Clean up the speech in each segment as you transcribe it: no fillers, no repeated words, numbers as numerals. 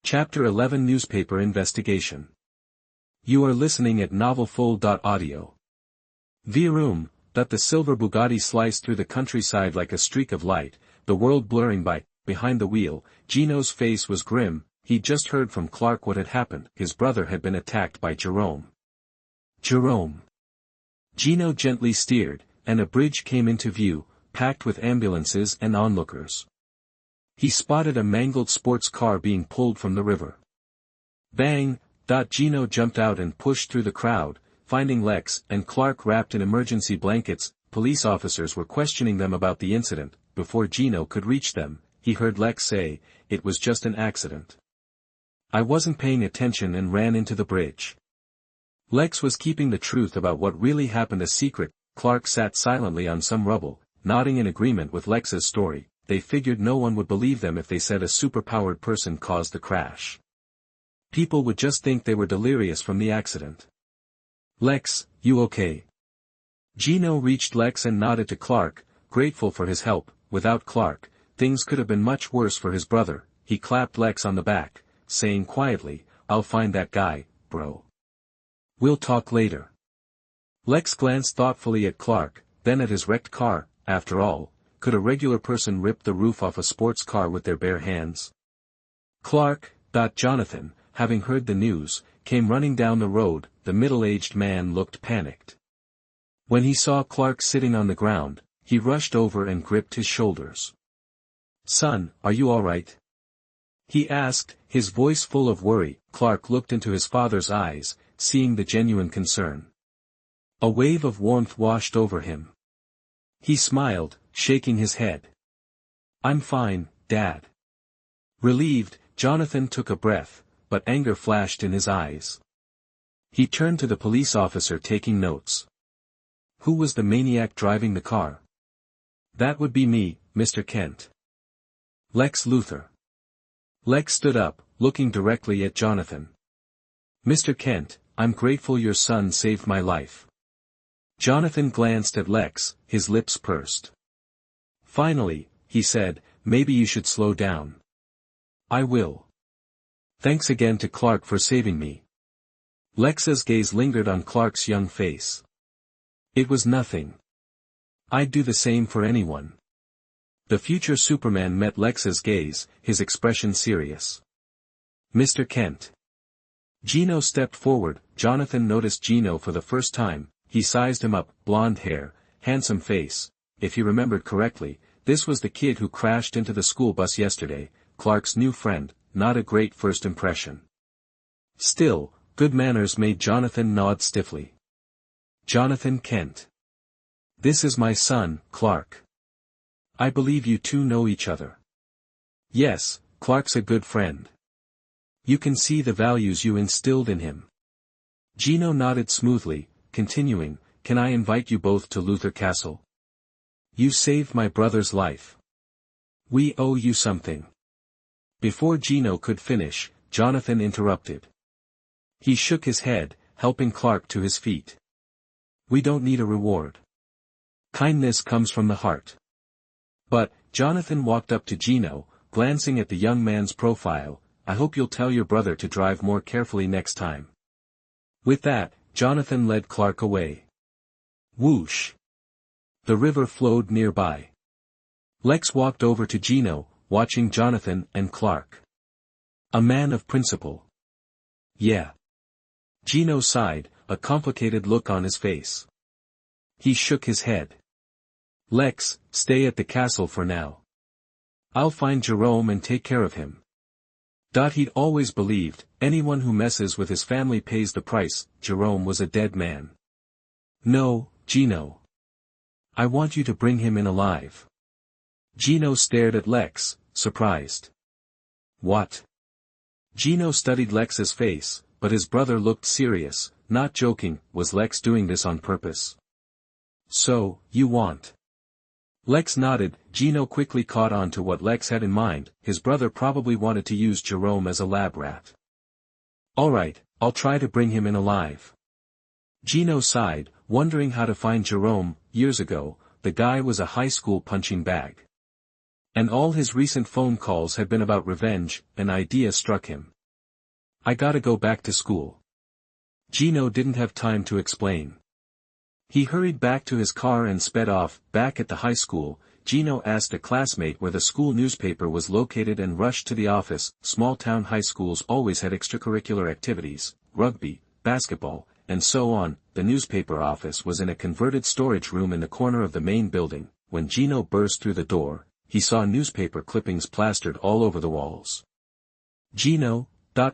Chapter 11 Newspaper Investigation. You are listening at novelfull.audio. Vroom, that the silver Bugatti sliced through the countryside like a streak of light, the world blurring by, behind the wheel. Gino's face was grim. He'd just heard from Clark what had happened. His brother had been attacked by Jerome. Gino gently steered, and a bridge came into view, packed with ambulances and onlookers. He spotted a mangled sports car being pulled from the river. Bang! Gino jumped out and pushed through the crowd, finding Lex and Clark wrapped in emergency blankets. Police officers were questioning them about the incident. Before Gino could reach them, he heard Lex say, "It was just an accident. I wasn't paying attention and ran into the bridge." Lex was keeping the truth about what really happened a secret. Clark sat silently on some rubble, nodding in agreement with Lex's story. They figured no one would believe them if they said a superpowered person caused the crash. People would just think they were delirious from the accident. "Lex, you okay?" Gino reached Lex and nodded to Clark, grateful for his help. Without Clark, things could have been much worse for his brother. He clapped Lex on the back, saying quietly, "I'll find that guy, bro. We'll talk later." Lex glanced thoughtfully at Clark, then at his wrecked car. After all, could a regular person rip the roof off a sports car with their bare hands? Jonathan, having heard the news, came running down the road. The middle-aged man looked panicked. When he saw Clark sitting on the ground, he rushed over and gripped his shoulders. "Son, are you all right?" he asked, his voice full of worry. Clark looked into his father's eyes, seeing the genuine concern. A wave of warmth washed over him. He smiled, shaking his head. "I'm fine, Dad." Relieved, Jonathan took a breath, but anger flashed in his eyes. He turned to the police officer taking notes. "Who was the maniac driving the car?" "That would be me, Mr. Kent. Lex Luthor." Lex stood up, looking directly at Jonathan. "Mr. Kent, I'm grateful your son saved my life." Jonathan glanced at Lex, his lips pursed. "Finally," he said, "maybe you should slow down." "I will. Thanks again to Clark for saving me." Lex's gaze lingered on Clark's young face. "It was nothing. I'd do the same for anyone." The future Superman met Lex's gaze, his expression serious. "Mr. Kent." Gino stepped forward. Jonathan noticed Gino for the first time. He sized him up. Blonde hair, handsome face. If he remembered correctly, this was the kid who crashed into the school bus yesterday, Clark's new friend. Not a great first impression. Still, good manners made Jonathan nod stiffly. "Jonathan Kent. This is my son, Clark. I believe you two know each other." "Yes, Clark's a good friend. You can see the values you instilled in him." Gino nodded smoothly, continuing, "Can I invite you both to Luthor Castle? You saved my brother's life. We owe you something." Before Gino could finish, Jonathan interrupted. He shook his head, helping Clark to his feet. "We don't need a reward. Kindness comes from the heart." But, Jonathan walked up to Gino, glancing at the young man's profile. "I hope you'll tell your brother to drive more carefully next time." With that, Jonathan led Clark away. Whoosh! The river flowed nearby. Lex walked over to Gino, watching Jonathan and Clark. "A man of principle." "Yeah." Gino sighed, a complicated look on his face. He shook his head. "Lex, stay at the castle for now. I'll find Jerome and take care of him." He'd always believed, anyone who messes with his family pays the price. Jerome was a dead man. "No, Gino. I want you to bring him in alive." Gino stared at Lex, surprised. "What?" Gino studied Lex's face, but his brother looked serious. Not joking. Was Lex doing this on purpose? "So, you want?" Lex nodded. Gino quickly caught on to what Lex had in mind. His brother probably wanted to use Jerome as a lab rat. "All right, I'll try to bring him in alive." Gino sighed, wondering how to find Jerome. Years ago, the guy was a high school punching bag. And all his recent phone calls had been about revenge. An idea struck him. I gotta go back to school. Gino didn't have time to explain. He hurried back to his car and sped off. Back at the high school, Gino asked a classmate where the school newspaper was located and rushed to the office. Small-town high schools always had extracurricular activities, rugby, basketball, and so on. The newspaper office was in a converted storage room in the corner of the main building. When Gino burst through the door, he saw newspaper clippings plastered all over the walls. Gino,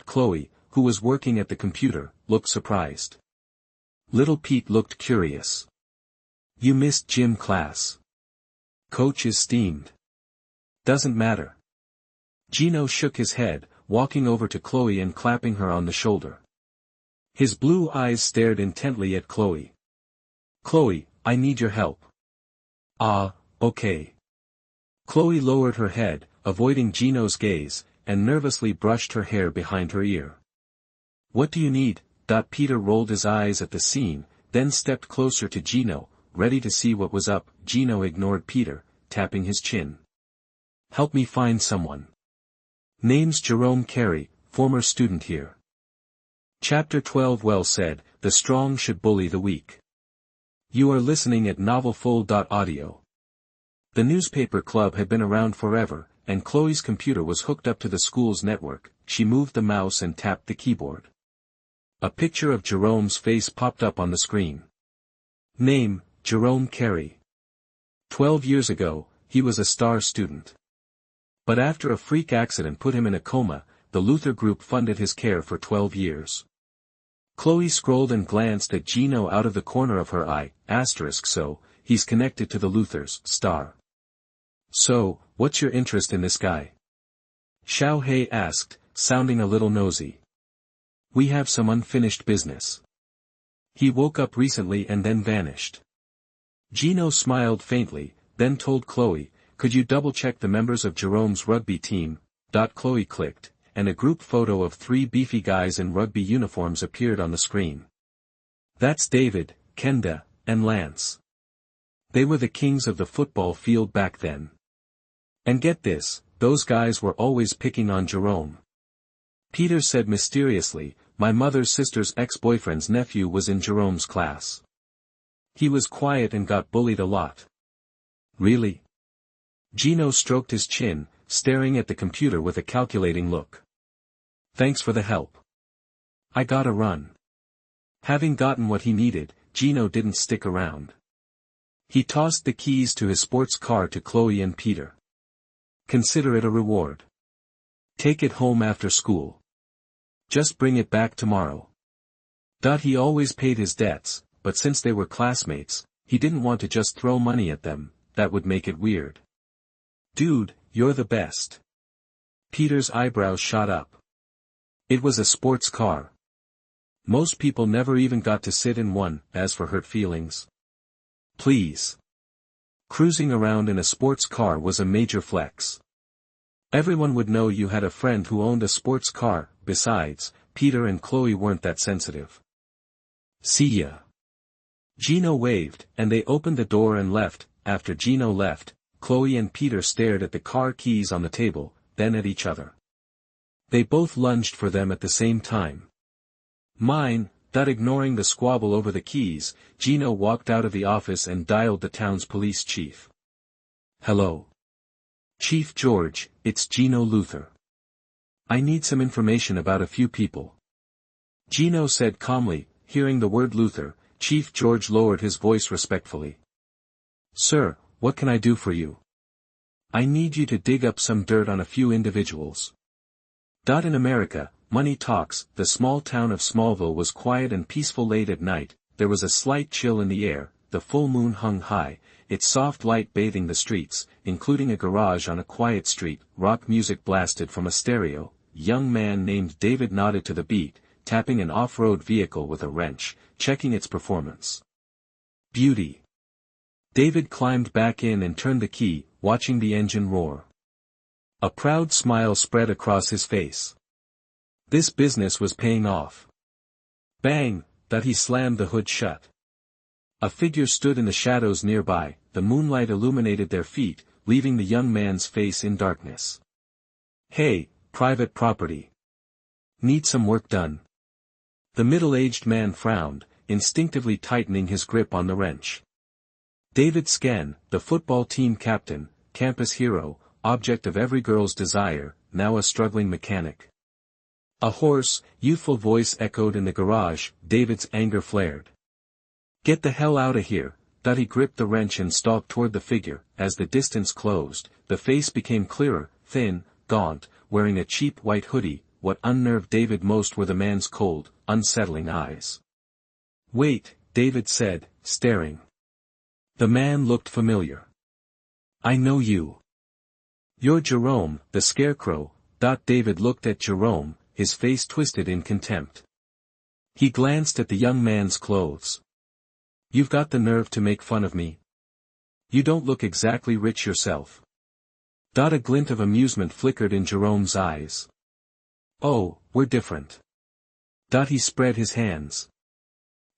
Chloe, who was working at the computer, looked surprised. Little Pete looked curious. You missed gym class. Coach is steamed. Doesn't matter. Gino shook his head, walking over to Chloe and clapping her on the shoulder. His blue eyes stared intently at Chloe. Chloe, I need your help. Ah, okay. Chloe lowered her head, avoiding Gino's gaze, and nervously brushed her hair behind her ear. What do you need? Peter rolled his eyes at the scene, then stepped closer to Gino, ready to see what was up. Gino ignored Peter, tapping his chin. Help me find someone. Name's Jerome Carey, former student here. Chapter 12. Well said, the strong should bully the weak. You are listening at novelfull.audio. The newspaper club had been around forever, and Chloe's computer was hooked up to the school's network. She moved the mouse and tapped the keyboard. A picture of Jerome's face popped up on the screen. Name, Jerome Carey. 12 years ago, he was a star student. But after a freak accident put him in a coma, the Luthor Group funded his care for 12 years. Chloe scrolled and glanced at Gino out of the corner of her eye. So, he's connected to the Luthors, star. So, what's your interest in this guy? Xiao He asked, sounding a little nosy. We have some unfinished business. He woke up recently and then vanished. Gino smiled faintly, then told Chloe, could you double-check the members of Jerome's rugby team? Chloe clicked, and a group photo of 3 beefy guys in rugby uniforms appeared on the screen. That's David, Kenda, and Lance. They were the kings of the football field back then. And get this, those guys were always picking on Jerome. Peter said mysteriously, my mother's sister's ex-boyfriend's nephew was in Jerome's class. He was quiet and got bullied a lot. Really? Gino stroked his chin, staring at the computer with a calculating look. Thanks for the help. I gotta run. Having gotten what he needed, Gino didn't stick around. He tossed the keys to his sports car to Chloe and Peter. Consider it a reward. Take it home after school. Just bring it back tomorrow. He always paid his debts, but since they were classmates, he didn't want to just throw money at them. That would make it weird. Dude, you're the best. Peter's eyebrows shot up. It was a sports car. Most people never even got to sit in one. As for hurt feelings. Please. Cruising around in a sports car was a major flex. Everyone would know you had a friend who owned a sports car. Besides, Peter and Chloe weren't that sensitive. See ya. Gino waved, and they opened the door and left. After Gino left, Chloe and Peter stared at the car keys on the table, then at each other. They both lunged for them at the same time. Mine. Ignoring the squabble over the keys, Gino walked out of the office and dialed the town's police chief. Hello. Chief George, it's Gino Luthor. I need some information about a few people. Gino said calmly. Hearing the word Luthor, Chief George lowered his voice respectfully. Sir, what can I do for you? I need you to dig up some dirt on a few individuals. In America, money talks. The small town of Smallville was quiet and peaceful. Late at night, there was a slight chill in the air. The full moon hung high, its soft light bathing the streets, including a garage on a quiet street. Rock music blasted from a stereo. Young man named David nodded to the beat, tapping an off-road vehicle with a wrench, checking its performance. Beauty. David climbed back in and turned the key, watching the engine roar. A proud smile spread across his face. This business was paying off. Bang! He slammed the hood shut. A figure stood in the shadows nearby. The moonlight illuminated their feet, leaving the young man's face in darkness. Hey, private property. Need some work done? The middle-aged man frowned, instinctively tightening his grip on the wrench. David Scan, the football team captain, campus hero, object of every girl's desire, now a struggling mechanic. A hoarse, youthful voice echoed in the garage. David's anger flared. Get the hell out of here. He gripped the wrench and stalked toward the figure. As the distance closed, the face became clearer, thin, gaunt, wearing a cheap white hoodie. What unnerved David most were the man's cold, unsettling eyes. Wait, David said, staring. The man looked familiar. I know you. You're Jerome, the Scarecrow. David looked at Jerome, his face twisted in contempt. He glanced at the young man's clothes. You've got the nerve to make fun of me? You don't look exactly rich yourself. A glint of amusement flickered in Jerome's eyes. Oh, we're different. He spread his hands.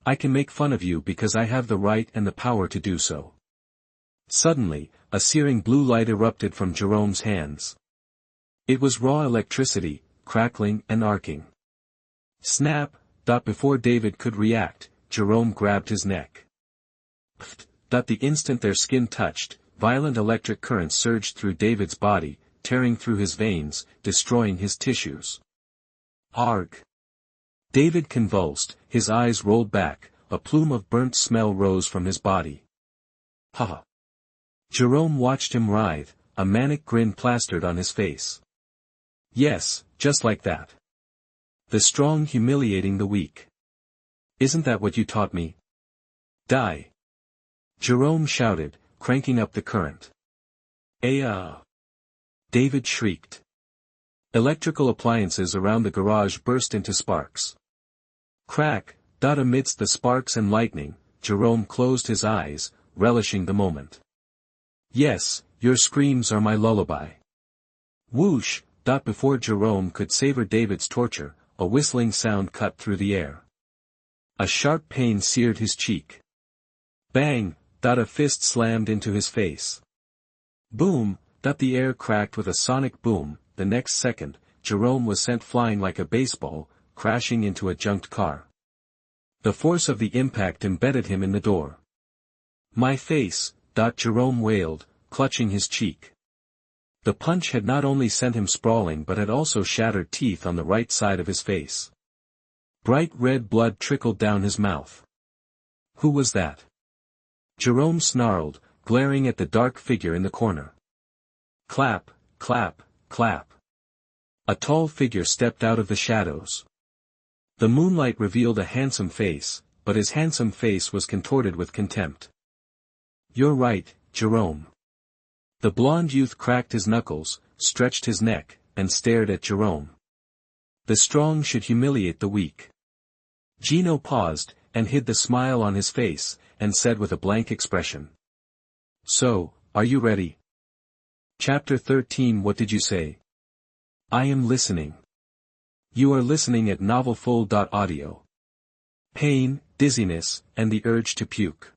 I can make fun of you because I have the right and the power to do so. Suddenly, a searing blue light erupted from Jerome's hands. It was raw electricity, crackling and arcing. Snap! Before David could react, Jerome grabbed his neck. Pfft! The instant their skin touched, violent electric currents surged through David's body, tearing through his veins, destroying his tissues. Arg! David convulsed, his eyes rolled back, a plume of burnt smell rose from his body. Ha! Jerome watched him writhe, a manic grin plastered on his face. Yes, just like that. The strong humiliating the weak. Isn't that what you taught me? Die! Jerome shouted, cranking up the current. David shrieked. Electrical appliances around the garage burst into sparks. Crack! Amidst the sparks and lightning, Jerome closed his eyes, relishing the moment. Yes, your screams are my lullaby. Whoosh! Before Jerome could savor David's torture, a whistling sound cut through the air. A sharp pain seared his cheek. Bang! A fist slammed into his face. Boom! The air cracked with a sonic boom. The next second, Jerome was sent flying like a baseball, crashing into a junked car. The force of the impact embedded him in the door. My face! Jerome wailed, clutching his cheek. The punch had not only sent him sprawling but had also shattered teeth on the right side of his face. Bright red blood trickled down his mouth. Who was that? Jerome snarled, glaring at the dark figure in the corner. Clap, clap, clap. A tall figure stepped out of the shadows. The moonlight revealed a handsome face, but his handsome face was contorted with contempt. You're right, Jerome. The blond youth cracked his knuckles, stretched his neck, and stared at Jerome. The strong should humiliate the weak. Gino paused, and hid the smile on his face, and said with a blank expression. So, are you ready? Chapter 13. What did you say? I am listening. You are listening at novelfull.audio. Pain, dizziness, and the urge to puke.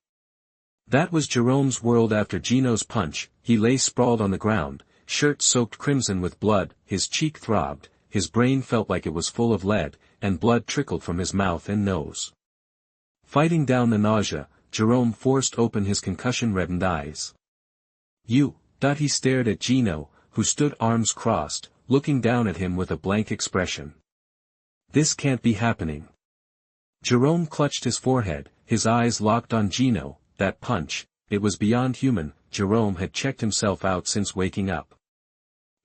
That was Jerome's world after Gino's punch. He lay sprawled on the ground, shirt soaked crimson with blood, his cheek throbbed, his brain felt like it was full of lead, and blood trickled from his mouth and nose. Fighting down the nausea, Jerome forced open his concussion-reddened eyes. You! He stared at Gino, who stood arms crossed, looking down at him with a blank expression. This can't be happening. Jerome clutched his forehead, his eyes locked on Gino. That punch, it was beyond human. Jerome had checked himself out since waking up.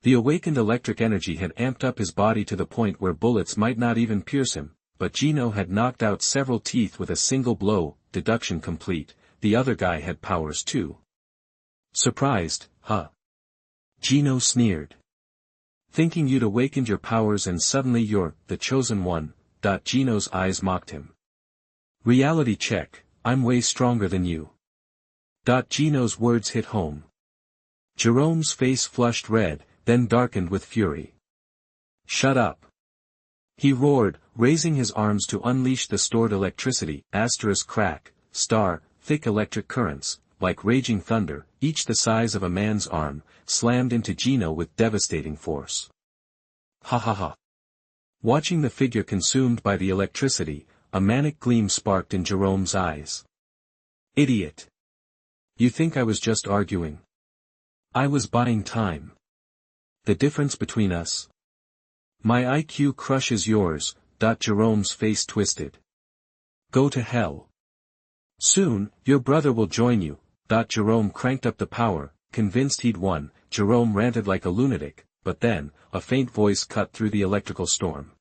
The awakened electric energy had amped up his body to the point where bullets might not even pierce him, but Gino had knocked out several teeth with a single blow. Deduction complete, the other guy had powers too. Surprised, huh? Gino sneered. Thinking you'd awakened your powers and suddenly you're the chosen one. Gino's eyes mocked him. Reality check, I'm way stronger than you. Gino's words hit home. Jerome's face flushed red, then darkened with fury. Shut up. He roared, raising his arms to unleash the stored electricity. Crack, star, thick electric currents, like raging thunder, each the size of a man's arm, slammed into Gino with devastating force. Ha ha ha. Watching the figure consumed by the electricity, a manic gleam sparked in Jerome's eyes. Idiot. You think I was just arguing? I was buying time. The difference between us? My IQ crushes yours. Jerome's face twisted. Go to hell. Soon, your brother will join you. Jerome cranked up the power, convinced he'd won. Jerome ranted like a lunatic, but then, a faint voice cut through the electrical storm.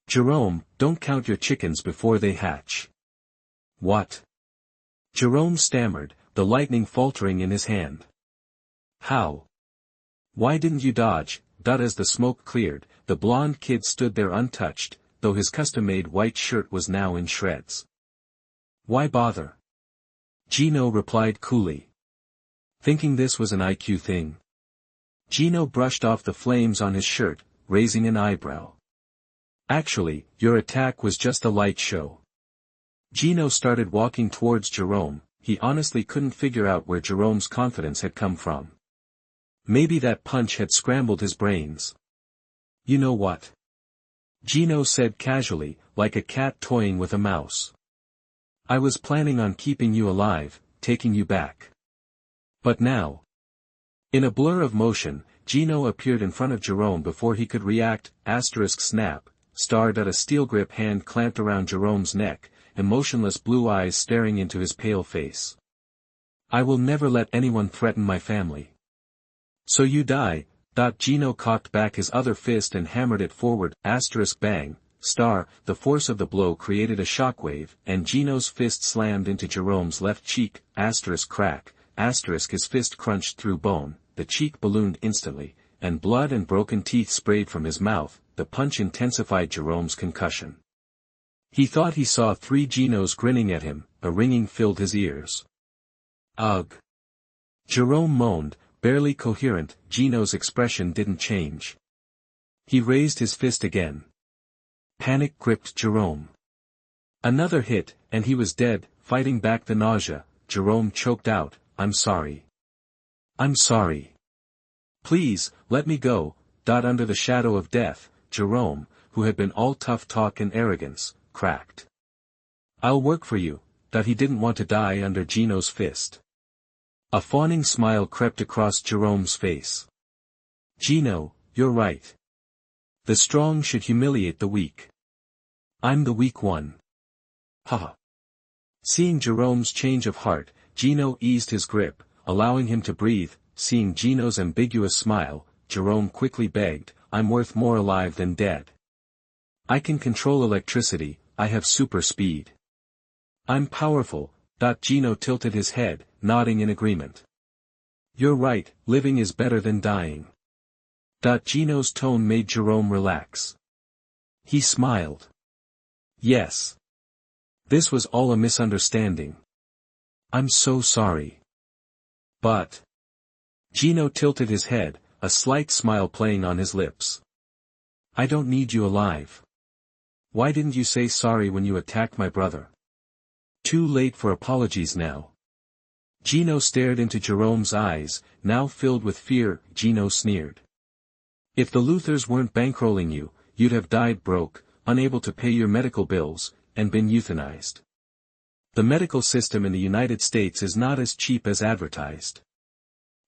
Jerome, don't count your chickens before they hatch. What? Jerome stammered, the lightning faltering in his hand. How? Why didn't you dodge? As the smoke cleared, the blonde kid stood there untouched, though his custom-made white shirt was now in shreds. Why bother? Gino replied coolly. Thinking this was an IQ thing. Gino brushed off the flames on his shirt, raising an eyebrow. Actually, your attack was just a light show. Gino started walking towards Jerome. He honestly couldn't figure out where Jerome's confidence had come from. Maybe that punch had scrambled his brains. You know what? Gino said casually, like a cat toying with a mouse. I was planning on keeping you alive, taking you back. But now. In a blur of motion, Gino appeared in front of Jerome before he could react. Snap, starred at a steel grip hand clamped around Jerome's neck, emotionless blue eyes staring into his pale face. I will never let anyone threaten my family. So you die. Gino cocked back his other fist and hammered it forward. Bang, star, the force of the blow created a shockwave, and Gino's fist slammed into Jerome's left cheek. Crack, his fist crunched through bone, the cheek ballooned instantly, and blood and broken teeth sprayed from his mouth. The punch intensified Jerome's concussion. He thought he saw 3 Ginos grinning at him, a ringing filled his ears. Ugh. Jerome moaned, barely coherent. Gino's expression didn't change. He raised his fist again. Panic gripped Jerome. Another hit, and he was dead. Fighting back the nausea, Jerome choked out, I'm sorry. I'm sorry. Please, let me go. Under the shadow of death, Jerome, who had been all tough talk and arrogance, cracked. I'll work for you. He didn't want to die under Gino's fist. A fawning smile crept across Jerome's face. Gino, you're right. The strong should humiliate the weak. I'm the weak one. Haha. Seeing Jerome's change of heart, Gino eased his grip, allowing him to breathe. Seeing Gino's ambiguous smile, Jerome quickly begged, I'm worth more alive than dead. I can control electricity, I have super speed. I'm powerful. Gino tilted his head, nodding in agreement. You're right, living is better than dying. Gino's tone made Jerome relax. He smiled. Yes. This was all a misunderstanding. I'm so sorry. But. Gino tilted his head, a slight smile playing on his lips. I don't need you alive. Why didn't you say sorry when you attacked my brother? Too late for apologies now. Gino stared into Jerome's eyes, now filled with fear. Gino sneered. If the Luthors weren't bankrolling you, you'd have died broke, unable to pay your medical bills, and been euthanized. The medical system in the United States is not as cheap as advertised.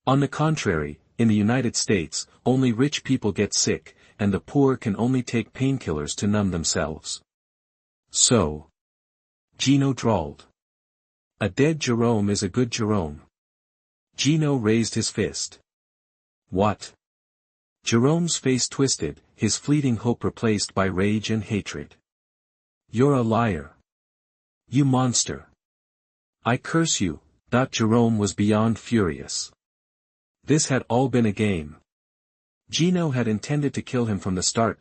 On the contrary, in the United States, only rich people get sick, and the poor can only take painkillers to numb themselves. So. Gino drawled. A dead Jerome is a good Jerome. Gino raised his fist. What? Jerome's face twisted, his fleeting hope replaced by rage and hatred. You're a liar. You monster. I curse you. Jerome was beyond furious. This had all been a game. Gino had intended to kill him from the start.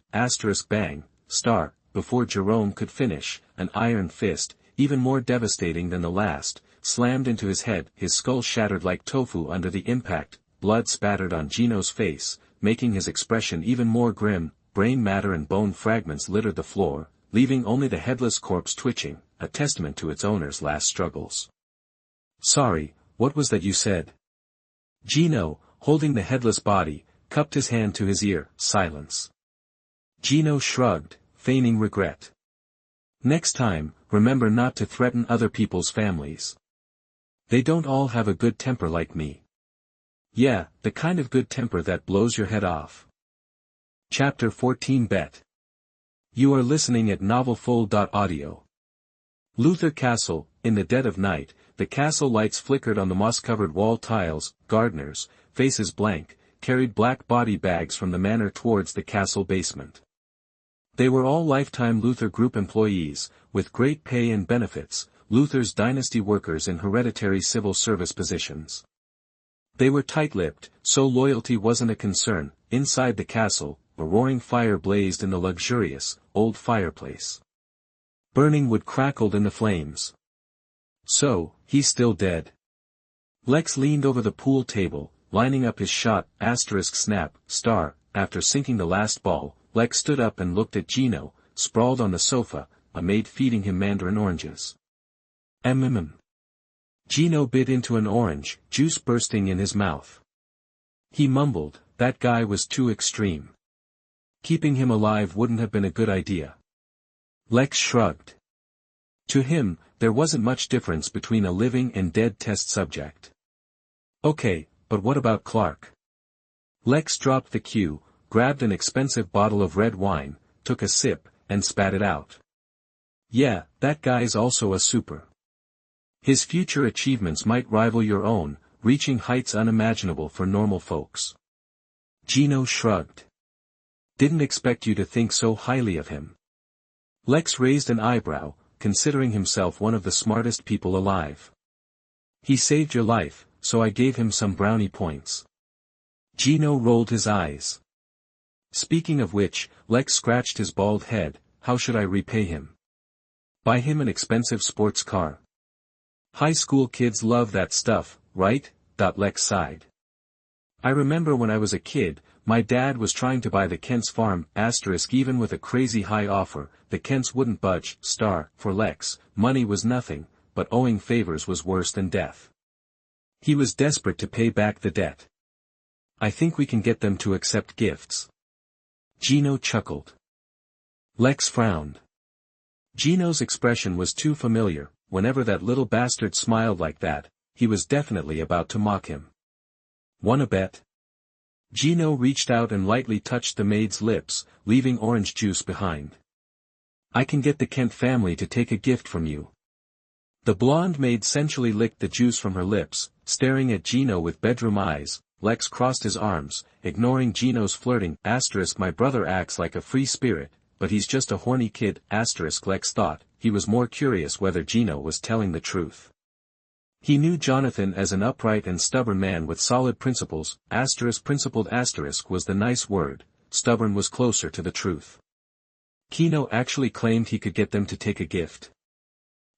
Bang, star, before Jerome could finish, an iron fist, even more devastating than the last, slammed into his head. His skull shattered like tofu under the impact, blood spattered on Gino's face, making his expression even more grim. Brain matter and bone fragments littered the floor, leaving only the headless corpse twitching, a testament to its owner's last struggles. Sorry, what was that you said? Gino, holding the headless body, cupped his hand to his ear. Silence. Geno shrugged, feigning regret. Next time, remember not to threaten other people's families. They don't all have a good temper like me. Yeah, the kind of good temper that blows your head off. Chapter 14 Bet. You are listening at novelfull.audio. Luthor Castle. In the dead of night, the castle lights flickered on the moss-covered wall tiles. Gardeners, faces blank, carried black body bags from the manor towards the castle basement. They were all lifetime Luthor Group employees, with great pay and benefits, Luthor's dynasty workers in hereditary civil service positions. They were tight-lipped, so loyalty wasn't a concern. Inside the castle, a roaring fire blazed in the luxurious, old fireplace. Burning wood crackled in the flames. So, he's still dead. Lex leaned over the pool table, lining up his shot, *snap, star. After sinking the last ball, Lex stood up and looked at Geno, sprawled on the sofa, a maid feeding him mandarin oranges. Geno bit into an orange, juice bursting in his mouth. He mumbled, that guy was too extreme. Keeping him alive wouldn't have been a good idea. Lex shrugged. To him, there wasn't much difference between a living and dead test subject. Okay, but what about Clark? Lex dropped the cue, grabbed an expensive bottle of red wine, took a sip, and spat it out. Yeah, that guy's also a super. His future achievements might rival your own, reaching heights unimaginable for normal folks. Geno shrugged. Didn't expect you to think so highly of him. Lex raised an eyebrow, considering himself one of the smartest people alive. He saved your life, so I gave him some brownie points. Geno rolled his eyes. Speaking of which, Lex scratched his bald head, how should I repay him? Buy him an expensive sports car. High school kids love that stuff, right? Lex sighed. I remember when I was a kid, my dad was trying to buy the Kent's farm, even with a crazy high offer, the Kents wouldn't budge, for Lex, money was nothing, but owing favors was worse than death. He was desperate to pay back the debt. I think we can get them to accept gifts. Geno chuckled. Lex frowned. Geno's expression was too familiar. Whenever that little bastard smiled like that, he was definitely about to mock him. Wanna bet? Geno reached out and lightly touched the maid's lips, leaving orange juice behind. I can get the Kent family to take a gift from you. The blonde maid sensually licked the juice from her lips, staring at Geno with bedroom eyes. Lex crossed his arms, ignoring Geno's flirting. My brother acts like a free spirit, but he's just a horny kid. Lex thought. He was more curious whether Geno was telling the truth. He knew Jonathan as an upright and stubborn man with solid principles. Principled was the nice word, stubborn was closer to the truth. Keno actually claimed he could get them to take a gift.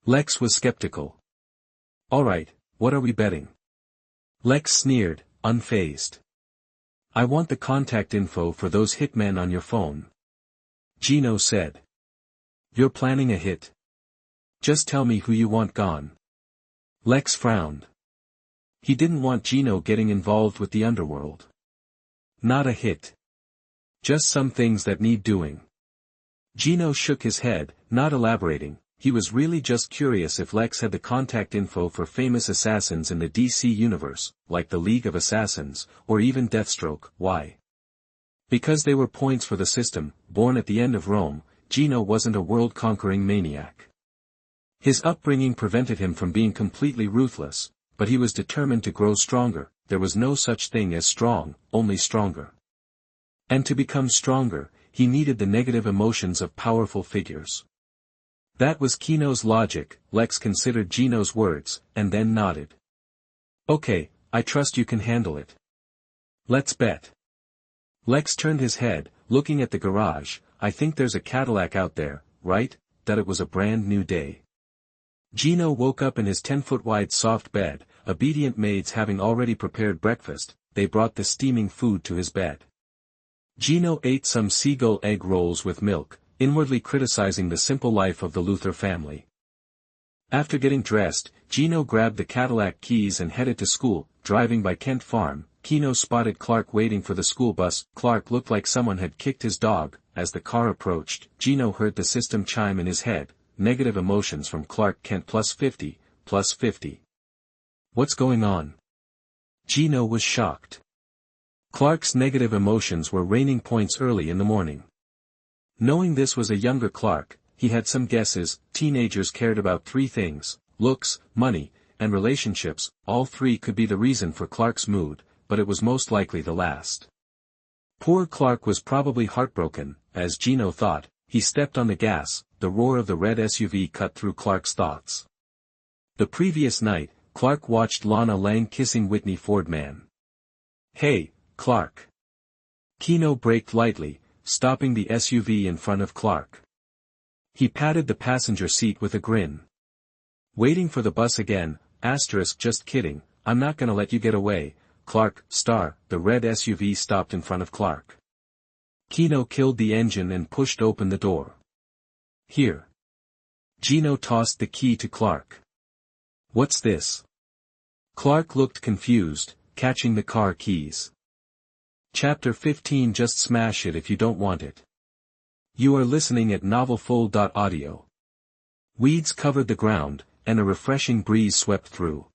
Lex was skeptical. Alright, what are we betting? Lex sneered, unfazed. I want the contact info for those hitmen on your phone. Geno said. You're planning a hit. Just tell me who you want gone. Lex frowned. He didn't want Geno getting involved with the underworld. Not a hit. Just some things that need doing. Geno shook his head, not elaborating. He was really just curious if Lex had the contact info for famous assassins in the DC universe, like the League of Assassins, or even Deathstroke. Why? Because they were points for the system. Born at the end of Rome, Geno wasn't a world-conquering maniac. His upbringing prevented him from being completely ruthless, but he was determined to grow stronger. There was no such thing as strong, only stronger. And to become stronger, he needed the negative emotions of powerful figures. That was Keno's logic. Lex considered Geno's words, and then nodded. Okay, I trust you can handle it. Let's bet. Lex turned his head, looking at the garage. I think there's a Cadillac out there, right? That it was a brand new day. Geno woke up in his 10-foot-wide soft bed, obedient maids having already prepared breakfast. They brought the steaming food to his bed. Geno ate some seagull egg rolls with milk, inwardly criticizing the simple life of the Luthor family. After getting dressed, Geno grabbed the Cadillac keys and headed to school. Driving by Kent Farm, Keno spotted Clark waiting for the school bus. Clark looked like someone had kicked his dog. as the car approached, Gino heard the system chime in his head, negative emotions from Clark Kent plus 50, plus 50. What's going on? Gino was shocked. Clark's negative emotions were raining points early in the morning. Knowing this was a younger Clark, he had some guesses. Teenagers cared about three things: looks, money, and relationships. All three could be the reason for Clark's mood, but it was most likely the last. Poor Clark was probably heartbroken, as Gino thought. He stepped on the gas. The roar of the red SUV cut through Clark's thoughts. The previous night, Clark watched Lana Lang kissing Whitney Ford man. "Hey, Clark." Keno braked lightly, stopping the SUV in front of Clark. He patted the passenger seat with a grin. "Waiting for the bus again, asterisk just kidding, I'm not gonna let you get away, Clark, star." The red SUV stopped in front of Clark. Keno killed the engine and pushed open the door. "Here." Gino tossed the key to Clark. "What's this?" Clark looked confused, catching the car keys. Chapter 15. Just smash it if you don't want it. You are listening at novelfull.audio. Weeds covered the ground, and a refreshing breeze swept through.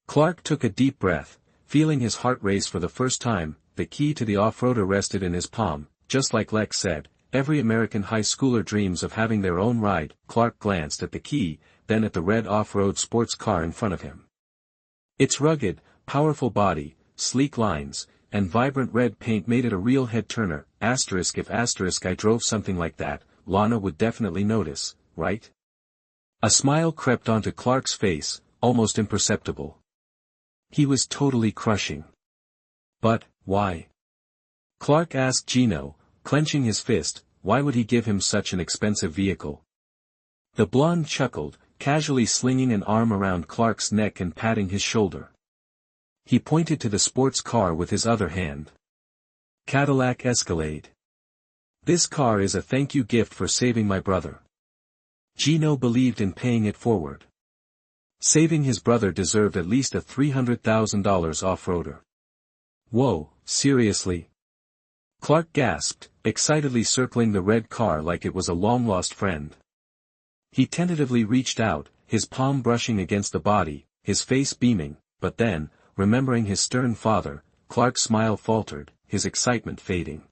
Clark took a deep breath, feeling his heart race for the first time. The key to the off-roader rested in his palm. Just like Lex said, every American high schooler dreams of having their own ride. Clark glanced at the key, then at the red off-road sports car in front of him. Its rugged, powerful body, sleek lines, and vibrant red paint made it a real head-turner. Asterisk if asterisk I drove something like that, Lana would definitely notice, right? A smile crept onto Clark's face, almost imperceptible. He was totally crushing. But, why? Clark asked Gino, clenching his fist. Why would he give him such an expensive vehicle? The blonde chuckled, casually slinging an arm around Clark's neck and patting his shoulder. He pointed to the sports car with his other hand. "Cadillac Escalade. This car is a thank you gift for saving my brother." Gino believed in paying it forward. Saving his brother deserved at least a $300,000 off-roader. "Whoa, seriously?" Clark gasped, excitedly circling the red car like it was a long-lost friend. He tentatively reached out, his palm brushing against the body, his face beaming, but then, remembering his stern father, Clark's smile faltered, his excitement fading.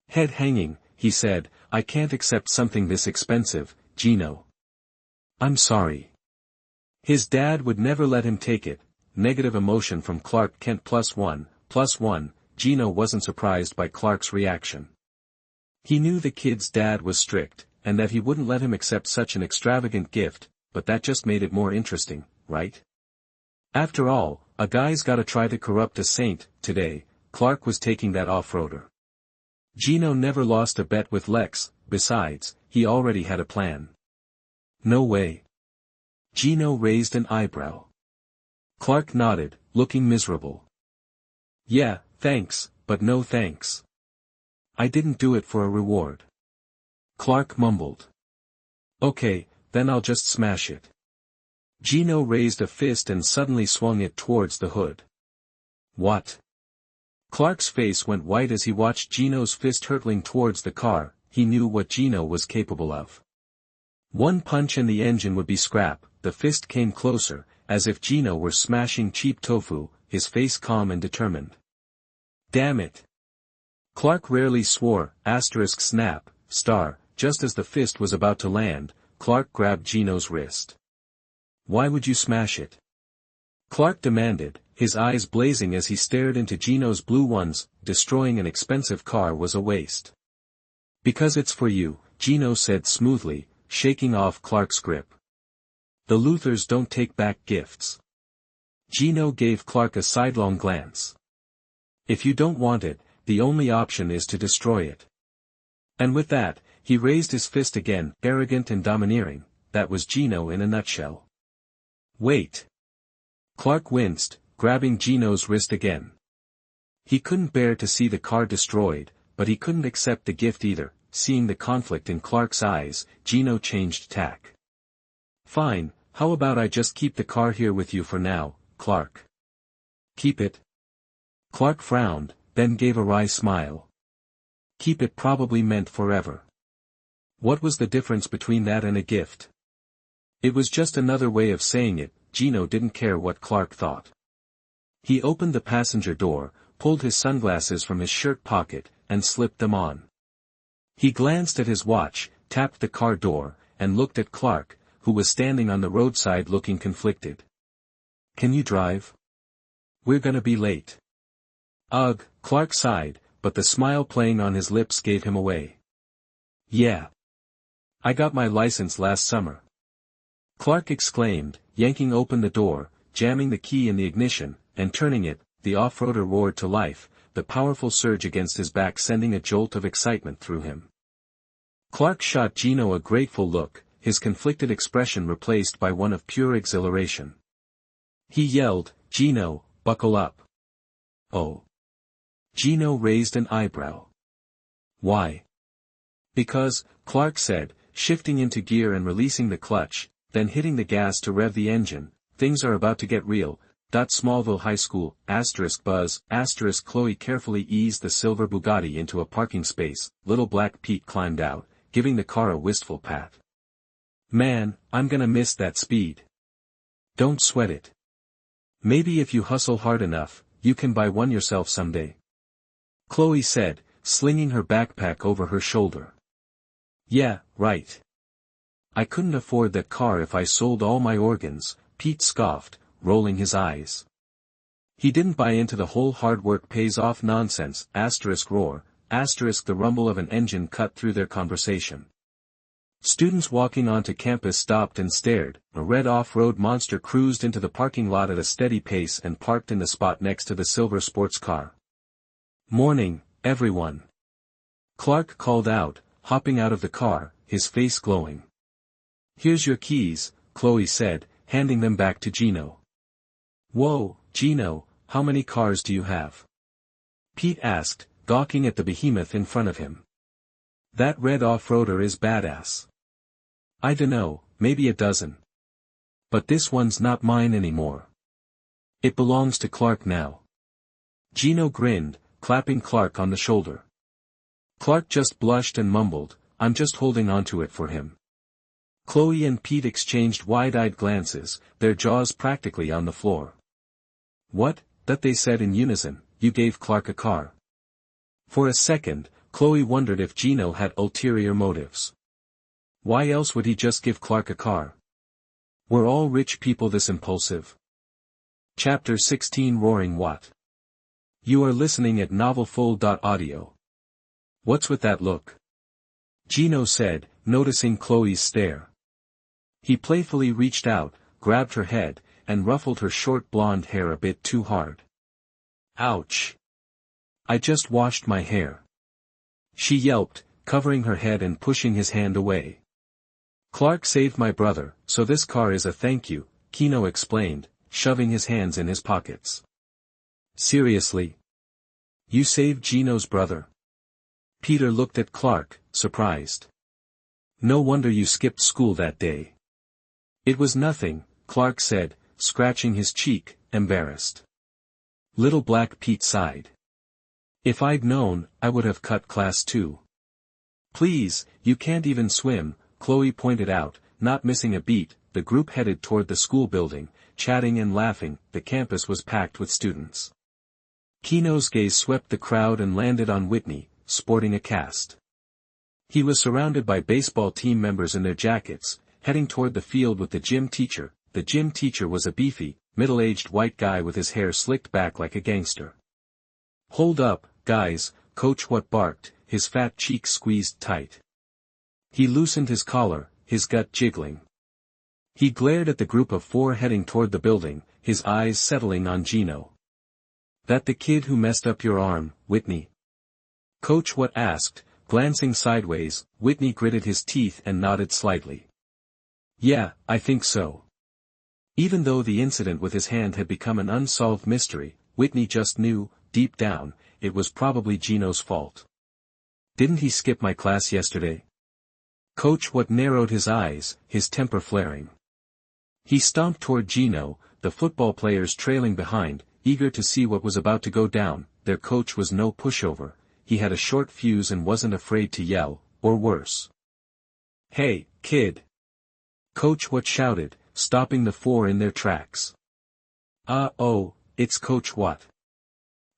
"Head hanging," he said, "I can't accept something this expensive, Gino. I'm sorry." His dad would never let him take it. Negative emotion from Clark Kent plus one. Gino wasn't surprised by Clark's reaction. He knew the kid's dad was strict, and that he wouldn't let him accept such an extravagant gift, but that just made it more interesting, right? After all, a guy's gotta try to corrupt a saint. Today, Clark was taking that off-roader. Gino never lost a bet with Lex. Besides, he already had a plan. "No way." Gino raised an eyebrow. Clark nodded, looking miserable. "Yeah, thanks, but no thanks. I didn't do it for a reward." Clark mumbled. "Okay, then I'll just smash it." Gino raised a fist and suddenly swung it towards the hood. "What?" Clark's face went white as he watched Gino's fist hurtling towards the car. He knew what Gino was capable of. One punch and the engine would be scrap. The fist came closer, as if Gino were smashing cheap tofu, his face calm and determined. "Damn it." Clark rarely swore. Asterisk snap, star. Just as the fist was about to land, Clark grabbed Gino's wrist. "Why would you smash it?" Clark demanded, his eyes blazing as he stared into Gino's blue ones. Destroying an expensive car was a waste. "Because it's for you," Gino said smoothly, shaking off Clark's grip. "The Luthors don't take back gifts." Gino gave Clark a sidelong glance. "If you don't want it, the only option is to destroy it." And with that, he raised his fist again, arrogant and domineering. That was Gino in a nutshell. "Wait." Clark winced, grabbing Gino's wrist again. He couldn't bear to see the car destroyed, but he couldn't accept the gift either. Seeing the conflict in Clark's eyes, Gino changed tack. "Fine, how about I just keep the car here with you for now, Clark?" "Keep it?" Clark frowned, then gave a wry smile. keep it probably meant forever. What was the difference between that and a gift? It was just another way of saying it. Gino didn't care what Clark thought. He opened the passenger door, pulled his sunglasses from his shirt pocket, and slipped them on. He glanced at his watch, tapped the car door, and looked at Clark, who was standing on the roadside looking conflicted. "Can you drive? We're gonna be late." "Ugh," Clark sighed, but the smile playing on his lips gave him away. "Yeah. I got my license last summer," Clark exclaimed, yanking open the door, jamming the key in the ignition, and turning it. The off-roader roared to life, the powerful surge against his back sending a jolt of excitement through him. Clark shot Gino a grateful look, his conflicted expression replaced by one of pure exhilaration. He yelled, "Gino, buckle up." "Oh." Gino raised an eyebrow. "Why?" "Because," Clark said, shifting into gear and releasing the clutch, then hitting the gas to rev the engine, "things are about to get real." Smallville High School, Buzz, Chloe carefully eased the silver Bugatti into a parking space. Little Black Pete climbed out, giving the car a wistful pat. "Man, I'm gonna miss that speed." "Don't sweat it. Maybe if you hustle hard enough, you can buy one yourself someday," Chloe said, slinging her backpack over her shoulder. "Yeah, right. I couldn't afford that car if I sold all my organs," Pete scoffed, rolling his eyes. He didn't buy into the whole hard work pays off nonsense, roar, the rumble of an engine cut through their conversation. Students walking onto campus stopped and stared. A red off-road monster cruised into the parking lot at a steady pace and parked in the spot next to the silver sports car. "Morning, everyone," Clark called out, hopping out of the car, his face glowing. "Here's your keys," Chloe said, handing them back to Gino. "Whoa, Gino, how many cars do you have?" Pete asked, gawking at the behemoth in front of him. "That red off-roader is badass." "I dunno, maybe a dozen. But this one's not mine anymore. It belongs to Clark now." Gino grinned, clapping Clark on the shoulder. Clark just blushed and mumbled, "I'm just holding onto it for him." Chloe and Pete exchanged wide-eyed glances, their jaws practically on the floor. "What?" that they said in unison, "you gave Clark a car?" For a second, Chloe wondered if Gino had ulterior motives. Why else would he just give Clark a car? Were all rich people this impulsive? Chapter 16 Roaring What? You are listening at novelfull.audio. "What's with that look?" Gino said, noticing Chloe's stare. He playfully reached out, grabbed her head, and ruffled her short blonde hair a bit too hard. "Ouch! I just washed my hair," she yelped, covering her head and pushing his hand away. "Clark saved my brother, so this car is a thank you," Keno explained, shoving his hands in his pockets. "Seriously? You saved Gino's brother?" Peter looked at Clark, surprised. "No wonder you skipped school that day." "It was nothing," Clark said, scratching his cheek, embarrassed. Little Black Pete sighed. "If I'd known, I would have cut class too." "Please, you can't even swim," Chloe pointed out, not missing a beat. The group headed toward the school building, chatting and laughing. The campus was packed with students. Keno's gaze swept the crowd and landed on Whitney, sporting a cast. He was surrounded by baseball team members in their jackets, heading toward the field with the gym teacher. The gym teacher was a beefy, middle-aged white guy with his hair slicked back like a gangster. "Hold up, guys," Coach What barked, his fat cheeks squeezed tight. He loosened his collar, his gut jiggling. He glared at the group of four heading toward the building, his eyes settling on Gino. "That the kid who messed up your arm, Whitney?" Coach What asked, glancing sideways. Whitney gritted his teeth and nodded slightly. "Yeah, I think so." Even though the incident with his hand had become an unsolved mystery, Whitney just knew, deep down, it was probably Gino's fault. "Didn't he skip my class yesterday?" Coach What narrowed his eyes, his temper flaring. He stomped toward Gino, the football players trailing behind, eager to see what was about to go down. Their coach was no pushover. he had a short fuse and wasn't afraid to yell, or worse. "Hey, kid!" Coach What shouted, stopping the four in their tracks. Oh, it's Coach What.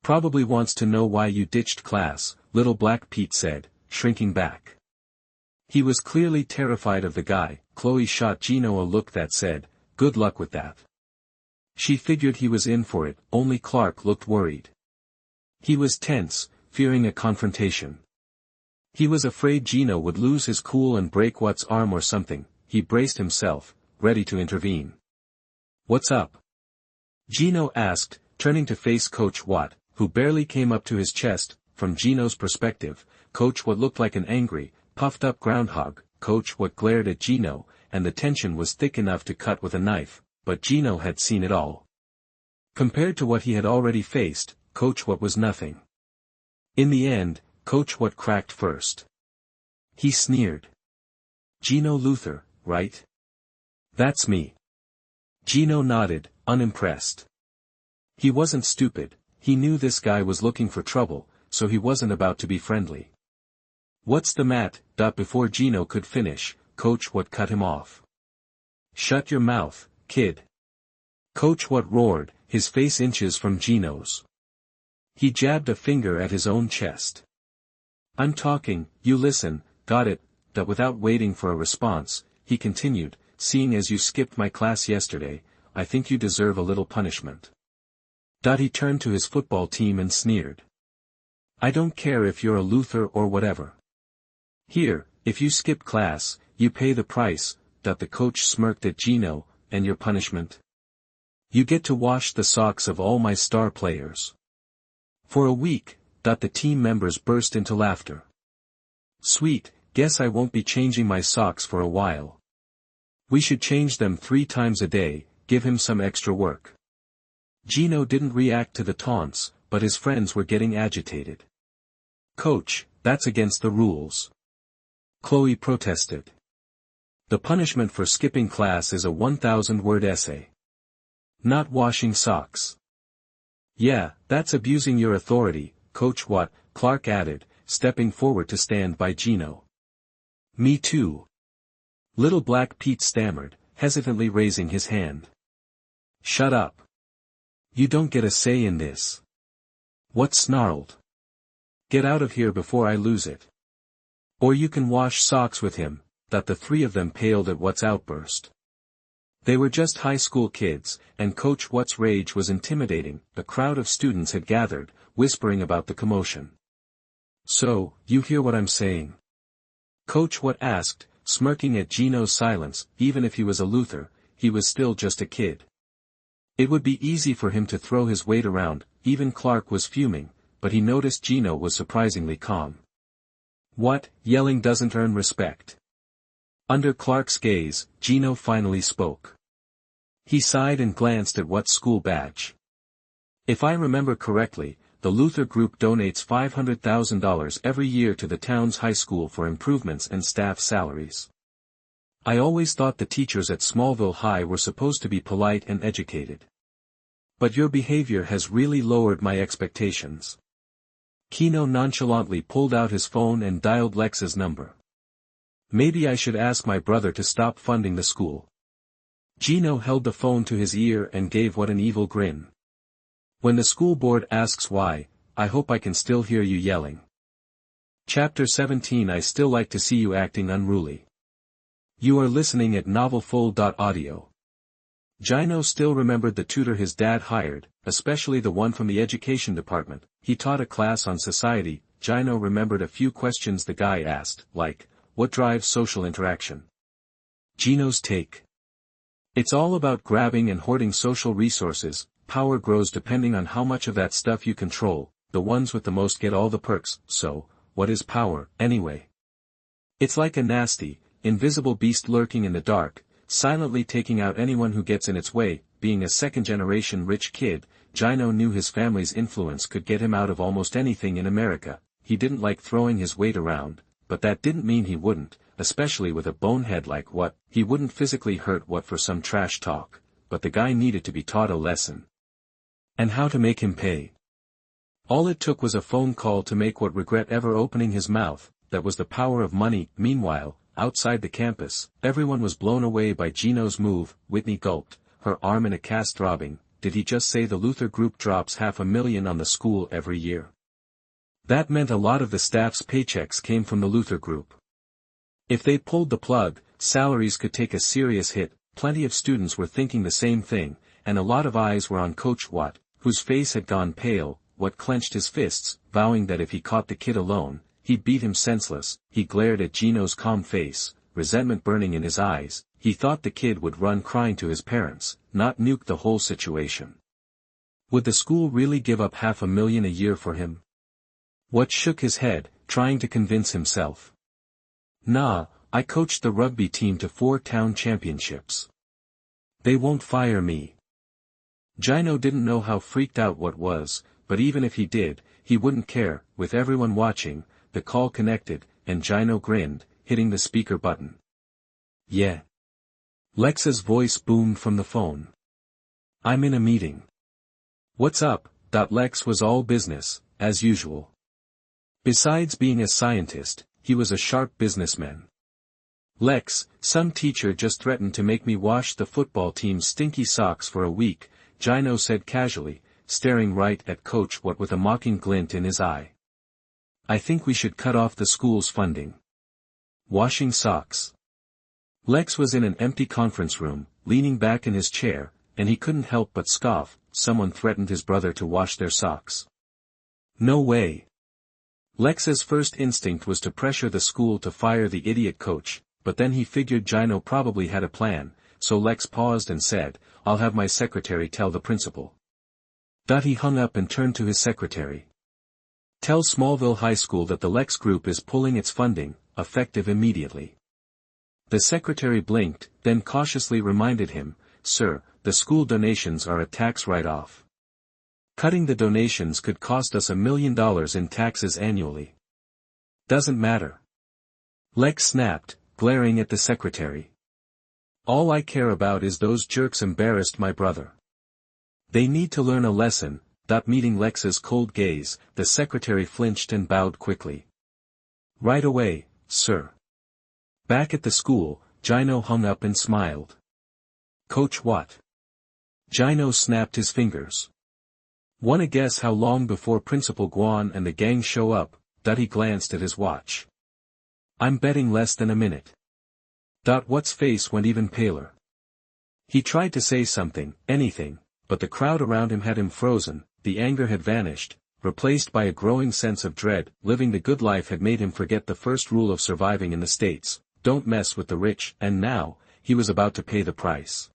Probably wants to know why you ditched class," Little Black Pete said, shrinking back. He was clearly terrified of the guy. Chloe shot Gino a look that said, "Good luck with that." She figured he was in for it, only Clark looked worried. He was tense, fearing a confrontation. He was afraid Gino would lose his cool and break What's arm or something. He braced himself, ready to intervene. "What's up?" Gino asked, turning to face Coach What, who barely came up to his chest. From Gino's perspective, Coach What looked like an angry, puffed-up groundhog. Coach What glared at Gino, and the tension was thick enough to cut with a knife, but Gino had seen it all. Compared to what he had already faced, Coach What was nothing. In the end, Coach What cracked first. He sneered. "Gino Luthor, right?" "That's me." Gino nodded, unimpressed. He wasn't stupid. He knew this guy was looking for trouble, so he wasn't about to be friendly. "What's the mat?" Before Gino could finish, Coach What cut him off. "Shut your mouth, kid." Coach What roared, his face inches from Gino's. He jabbed a finger at his own chest. "I'm talking, you listen, got it?" Without waiting for a response, he continued, "Seeing as you skipped my class yesterday, I think you deserve a little punishment." He turned to his football team and sneered. "I don't care if you're a Luthor or whatever. Here, if you skip class, you pay the price." The coach smirked at Gino, "And your punishment? You get to wash the socks of all my star players. For a week." The team members burst into laughter. "Sweet, guess I won't be changing my socks for a while. We should change them 3 times a day, give him some extra work." Gino didn't react to the taunts, but his friends were getting agitated. "Coach, that's against the rules." Chloe protested. "The punishment for skipping class is a 1,000-word essay. Not washing socks." "Yeah, that's abusing your authority, Coach What," Clark added, stepping forward to stand by Gino. "Me too." Little Black Pete stammered, hesitantly raising his hand. "Shut up. You don't get a say in this." What snarled. "Get out of here before I lose it. Or you can wash socks with him." The 3 of them paled at What's outburst. They were just high school kids, and Coach What's rage was intimidating. A crowd of students had gathered, whispering about the commotion. "So, you hear what I'm saying?" Coach What asked, smirking at Gino's silence. Even if he was a Luthor, he was still just a kid. It would be easy for him to throw his weight around. Even Clark was fuming, but he noticed Gino was surprisingly calm. "What, yelling doesn't earn respect?" Under Clark's gaze, Gino finally spoke. He sighed and glanced at What's school badge. "If I remember correctly, the Luthor Group donates $500,000 every year to the town's high school for improvements and staff salaries. I always thought the teachers at Smallville High were supposed to be polite and educated. But your behavior has really lowered my expectations." Keno nonchalantly pulled out his phone and dialed Lex's number. "Maybe I should ask my brother to stop funding the school." Gino held the phone to his ear and gave What an evil grin. "When the school board asks why, I hope I can still hear you yelling." Chapter 17. I still like to see you acting unruly. You are listening at novelfull.audio. Gino still remembered the tutor his dad hired, especially the one from the education department. He taught a class on society. Gino remembered a few questions the guy asked, like, what drives social interaction? Gino's take. It's all about grabbing and hoarding social resources. Power grows depending on how much of that stuff you control. The ones with the most get all the perks. So, what is power, anyway? It's like a nasty, invisible beast lurking in the dark, silently taking out anyone who gets in its way. Being a second-generation rich kid, Gino knew his family's influence could get him out of almost anything in America. He didn't like throwing his weight around, but that didn't mean he wouldn't, especially with a bonehead like What. He wouldn't physically hurt What for some trash talk, but the guy needed to be taught a lesson. And how to make him pay. All it took was a phone call to make what regret ever opening his mouth, that was the power of money. Meanwhile, outside the campus, everyone was blown away by Geno's move. Whitney gulped, her arm in a cast throbbing. Did he just say the Luthor Group drops $500,000 on the school every year? That meant a lot of the staff's paychecks came from the Luthor Group. If they pulled the plug, salaries could take a serious hit. Plenty of students were thinking the same thing, and a lot of eyes were on Coach Watt, whose face had gone pale. Watt clenched his fists, vowing that if he caught the kid alone, he'd beat him senseless. He glared at Geno's calm face, resentment burning in his eyes. He thought the kid would run crying to his parents, not nuke the whole situation. Would the school really give up $500,000 a year for him? Watt shook his head, trying to convince himself. Nah, I coached the rugby team to 4 town championships. They won't fire me. Gino didn't know how freaked out Watt was, but even if he did, he wouldn't care. With everyone watching, the call connected, and Gino grinned, hitting the speaker button. Yeah. Lex's voice boomed from the phone. I'm in a meeting. What's up? Lex was all business, as usual. Besides being a scientist, he was a sharp businessman. Lex, some teacher just threatened to make me wash the football team's stinky socks for a week, Gino said casually, staring right at Coach Watt with a mocking glint in his eye. I think we should cut off the school's funding. Washing socks. Lex was in an empty conference room, leaning back in his chair, and he couldn't help but scoff. Someone threatened his brother to wash their socks. No way. Lex's first instinct was to pressure the school to fire the idiot coach, but then he figured Gino probably had a plan, so Lex paused and said, I'll have my secretary tell the principal. He hung up and turned to his secretary. Tell Smallville High School that the Lex Group is pulling its funding, effective immediately. The secretary blinked, then cautiously reminded him, Sir, the school donations are a tax write-off. Cutting the donations could cost us $1 million in taxes annually. Doesn't matter. Lex snapped, glaring at the secretary. All I care about is those jerks embarrassed my brother. They need to learn a lesson. Meeting Lex's cold gaze, the secretary flinched and bowed quickly. Right away, sir. Back at the school, Gino hung up and smiled. Coach Watt. Gino snapped his fingers. Wanna guess how long before Principal Guan and the gang show up? He glanced at his watch. I'm betting less than a minute. Watt's face went even paler. He tried to say something, anything, but the crowd around him had him frozen. The anger had vanished, replaced by a growing sense of dread. Living the good life had made him forget the first rule of surviving in the States, don't mess with the rich, and now, he was about to pay the price.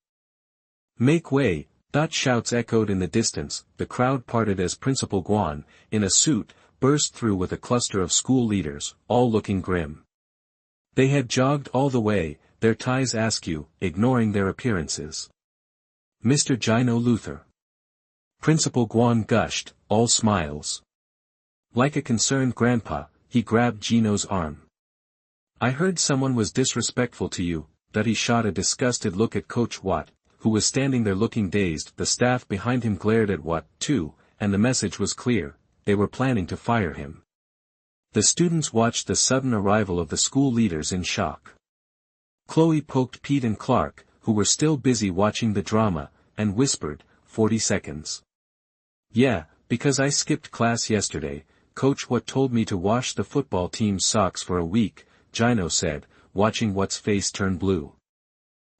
Make way, shouts echoed in the distance. The crowd parted as Principal Guan, in a suit, burst through with a cluster of school leaders, all looking grim. They had jogged all the way, their ties askew, ignoring their appearances. Mr. Gino Luthor. Principal Guan gushed, all smiles. Like a concerned grandpa, he grabbed Gino's arm. I heard someone was disrespectful to you. He shot a disgusted look at Coach Watt, who was standing there looking dazed. The staff behind him glared at Watt, too, and the message was clear, they were planning to fire him. The students watched the sudden arrival of the school leaders in shock. Chloe poked Pete and Clark, who were still busy watching the drama, and whispered, 40 seconds. Yeah, because I skipped class yesterday, Coach Watt told me to wash the football team's socks for a week, Gino said, watching Watt's face turn blue.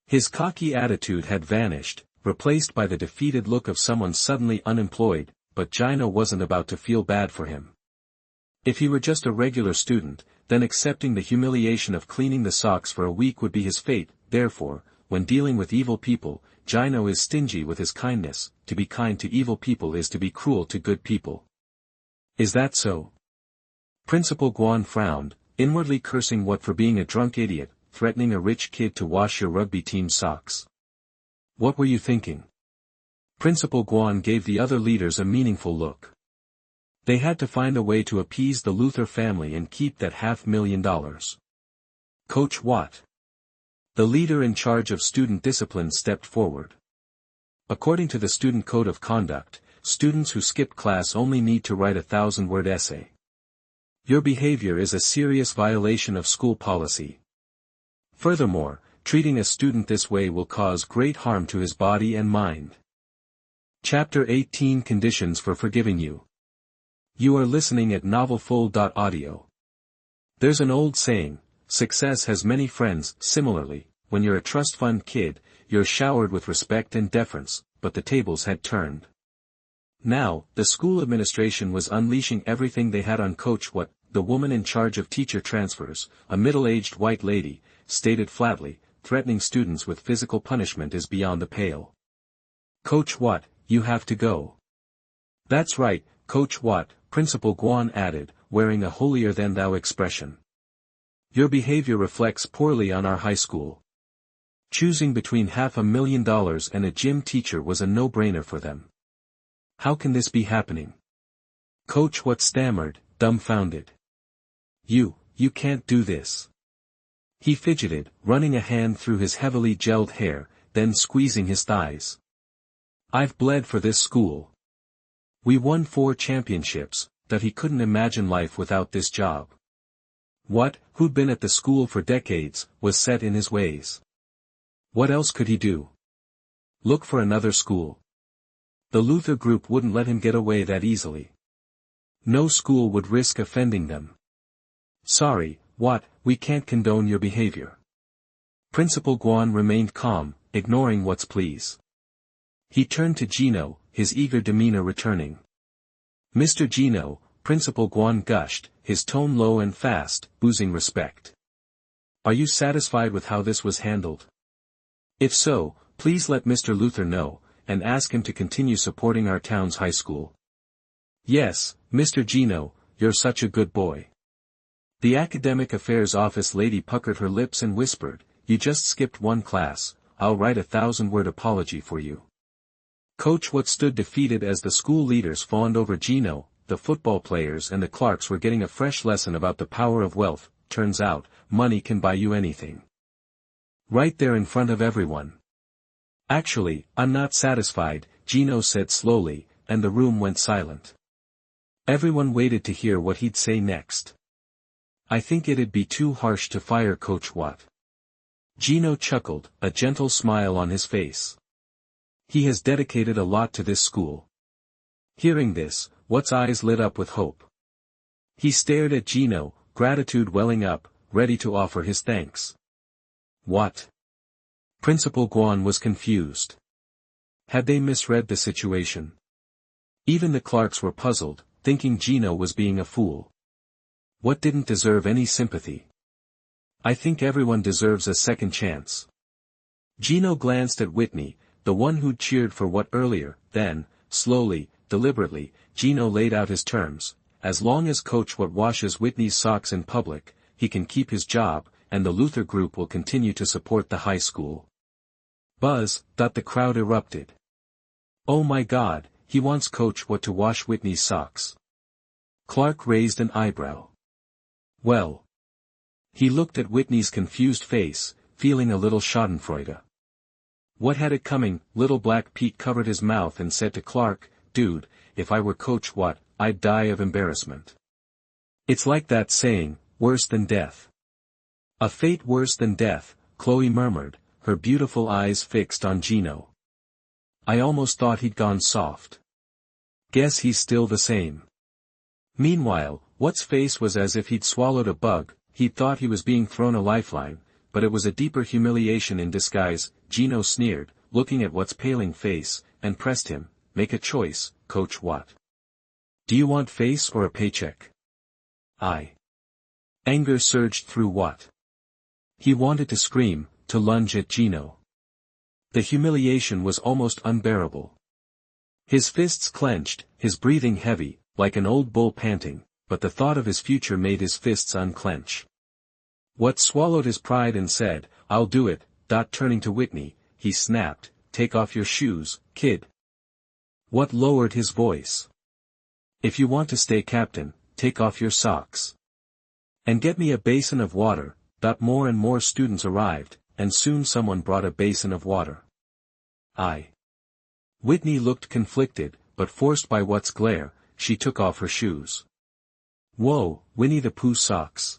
His cocky attitude had vanished, replaced by the defeated look of someone suddenly unemployed, but Gino wasn't about to feel bad for him. If he were just a regular student, then accepting the humiliation of cleaning the socks for a week would be his fate. Therefore, when dealing with evil people, Gino is stingy with his kindness. To be kind to evil people is to be cruel to good people. Is that so? Principal Guan frowned, inwardly cursing Watt for being a drunk idiot, threatening a rich kid to wash your rugby team's socks. What were you thinking? Principal Guan gave the other leaders a meaningful look. They had to find a way to appease the Luthor family and keep that $500,000. Coach Watt. The leader in charge of student discipline stepped forward. According to the student code of conduct, students who skipped class only need to write a 1,000-word essay. Your behavior is a serious violation of school policy. Furthermore, treating a student this way will cause great harm to his body and mind. Chapter 18 Conditions for Forgiving You. You are listening at novelfull.audio. There's an old saying, success has many friends. Similarly, when you're a trust fund kid, you're showered with respect and deference, but the tables had turned. Now, the school administration was unleashing everything they had on Coach What, the woman in charge of teacher transfers, a middle-aged white lady, stated flatly, threatening students with physical punishment is beyond the pale. Coach What, you have to go. That's right, Coach What, Principal Guan added, wearing a holier-than-thou expression. Your behavior reflects poorly on our high school. Choosing between $500,000 and a gym teacher was a no-brainer for them. How can this be happening? Coach What stammered, dumbfounded. You can't do this. He fidgeted, running a hand through his heavily gelled hair, then squeezing his thighs. I've bled for this school. We won 4 championships, that he couldn't imagine life without this job. What, who'd been at the school for decades, was set in his ways. What else could he do? Look for another school. The Luthor group wouldn't let him get away that easily. No school would risk offending them. Sorry, What, we can't condone your behavior. Principal Guan remained calm, ignoring What's pleas. He turned to Geno, his eager demeanor returning. Mr. Geno, Principal Guan gushed, his tone low and fast, oozing respect. Are you satisfied with how this was handled? If so, please let Mr. Luthor know, and ask him to continue supporting our town's high school. Yes, Mr. Geno, you're such a good boy. The Academic Affairs Office lady puckered her lips and whispered, you just skipped 1 class, I'll write a 1,000-word apology for you. Coach What stood defeated as the school leaders fawned over Geno. The football players and the Clarks were getting a fresh lesson about the power of wealth. Turns out, money can buy you anything. Right there in front of everyone. Actually, I'm not satisfied, Geno said slowly, and the room went silent. Everyone waited to hear what he'd say next. I think it'd be too harsh to fire Coach What. Geno chuckled, a gentle smile on his face. He has dedicated a lot to this school. Hearing this, What's eyes lit up with hope. He stared at Geno, gratitude welling up, ready to offer his thanks. What? Principal Guan was confused. Had they misread the situation? Even the Clarks were puzzled, thinking Geno was being a fool. What didn't deserve any sympathy? I think everyone deserves a second chance. Geno glanced at Whitney, the one who'd cheered for What earlier, then, slowly, deliberately, Geno laid out his terms. As long as Coach What washes Whitney's socks in public, he can keep his job, and the Luthor group will continue to support the high school. Buzz, thought the crowd erupted. Oh my God, he wants Coach What to wash Whitney's socks. Clark raised an eyebrow. Well. He looked at Whitney's confused face, feeling a little schadenfreude. What had it coming? Little Black Pete covered his mouth and said to Clark, Dude, if I were Coach What, I'd die of embarrassment. It's like that saying, worse than death. A fate worse than death, Chloe murmured, her beautiful eyes fixed on Geno. I almost thought he'd gone soft. Guess he's still the same. Meanwhile, What's face was as if he'd swallowed a bug. He'd thought he was being thrown a lifeline, but it was a deeper humiliation in disguise. Geno sneered, looking at What's paling face, and pressed him, make a choice, Coach What. Do you want face or a paycheck? Anger surged through What. He wanted to scream, to lunge at Geno. The humiliation was almost unbearable. His fists clenched, his breathing heavy, like an old bull panting, but the thought of his future made his fists unclench. What swallowed his pride and said, I'll do it. Turning to Whitney, he snapped, take off your shoes, kid. What lowered his voice. If you want to stay captain, take off your socks. And get me a basin of water. More and more students arrived, and soon someone brought a basin of water. Whitney looked conflicted, but forced by what's glare, she took off her shoes. "Whoa, Winnie the Pooh socks!"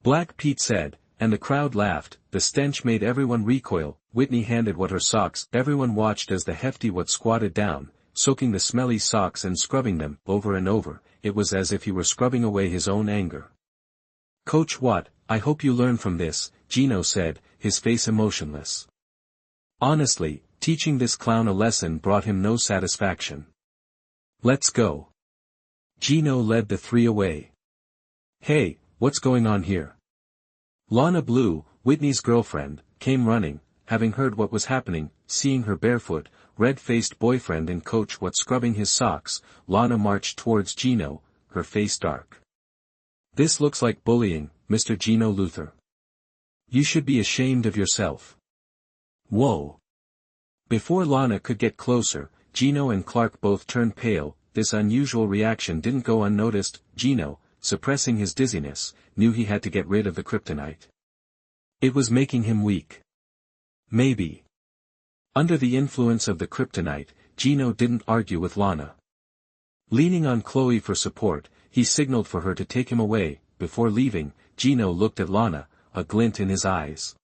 Black Pete said, and the crowd laughed. The stench made everyone recoil. Whitney handed what her socks. Everyone watched as the hefty what squatted down, soaking the smelly socks and scrubbing them, over and over. It was as if he were scrubbing away his own anger. "Coach Watt, I hope you learn from this," Gino said, his face emotionless. Honestly, teaching this clown a lesson brought him no satisfaction. "Let's go." Gino led the three away. "Hey, what's going on here?" Lana Blue, Whitney's girlfriend, came running, having heard what was happening. Seeing her barefoot, red-faced boyfriend and Coach Watt scrubbing his socks, Lana marched towards Gino, her face dark. "This looks like bullying, Mr. Gino Luthor. You should be ashamed of yourself." "Whoa." Before Lana could get closer, Gino and Clark both turned pale. This unusual reaction didn't go unnoticed. Gino, suppressing his dizziness, knew he had to get rid of the kryptonite. It was making him weak. Maybe. Under the influence of the kryptonite, Gino didn't argue with Lana. Leaning on Chloe for support, he signaled for her to take him away. Before leaving, Gino looked at Lana, a glint in his eyes.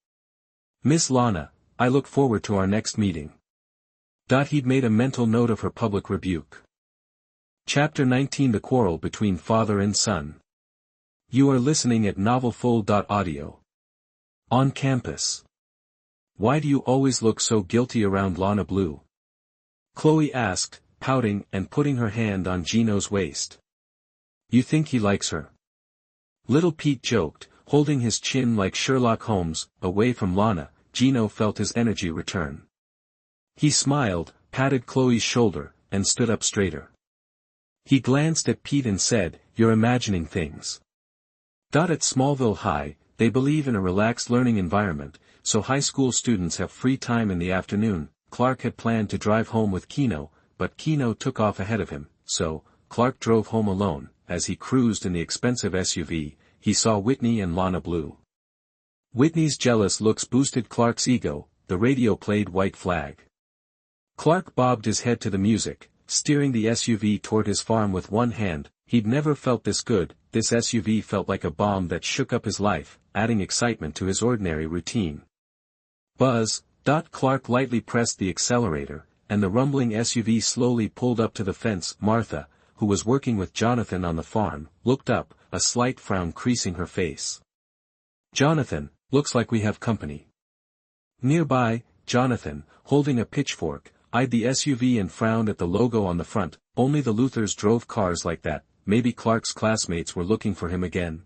"Miss Lana, I look forward to our next meeting." He'd made a mental note of her public rebuke. Chapter 19: The Quarrel Between Father and Son. You are listening at novelfull.audio. On campus. "Why do you always look so guilty around Lana Blue?" Chloe asked, pouting and putting her hand on Gino's waist. "You think he likes her?" Little Pete joked, holding his chin like Sherlock Holmes. Away from Lana, Gino felt his energy return. He smiled, patted Chloe's shoulder, and stood up straighter. He glanced at Pete and said, "You're imagining things." At Smallville High, they believe in a relaxed learning environment, so high school students have free time in the afternoon. Clark had planned to drive home with Keno, but Keno took off ahead of him, so Clark drove home alone. As he cruised in the expensive SUV, he saw Whitney and Lana Blue. Whitney's jealous looks boosted Clark's ego. The radio played White Flag. Clark bobbed his head to the music, steering the SUV toward his farm with one hand. He'd never felt this good. This SUV felt like a bomb that shook up his life, adding excitement to his ordinary routine. Buzz. Clark lightly pressed the accelerator, and the rumbling SUV slowly pulled up to the fence. Martha, who was working with Jonathan on the farm, looked up, a slight frown creasing her face. "Jonathan, looks like we have company." Nearby, Jonathan, holding a pitchfork, eyed the SUV and frowned at the logo on the front. Only the Luthors drove cars like that. Maybe Clark's classmates were looking for him again.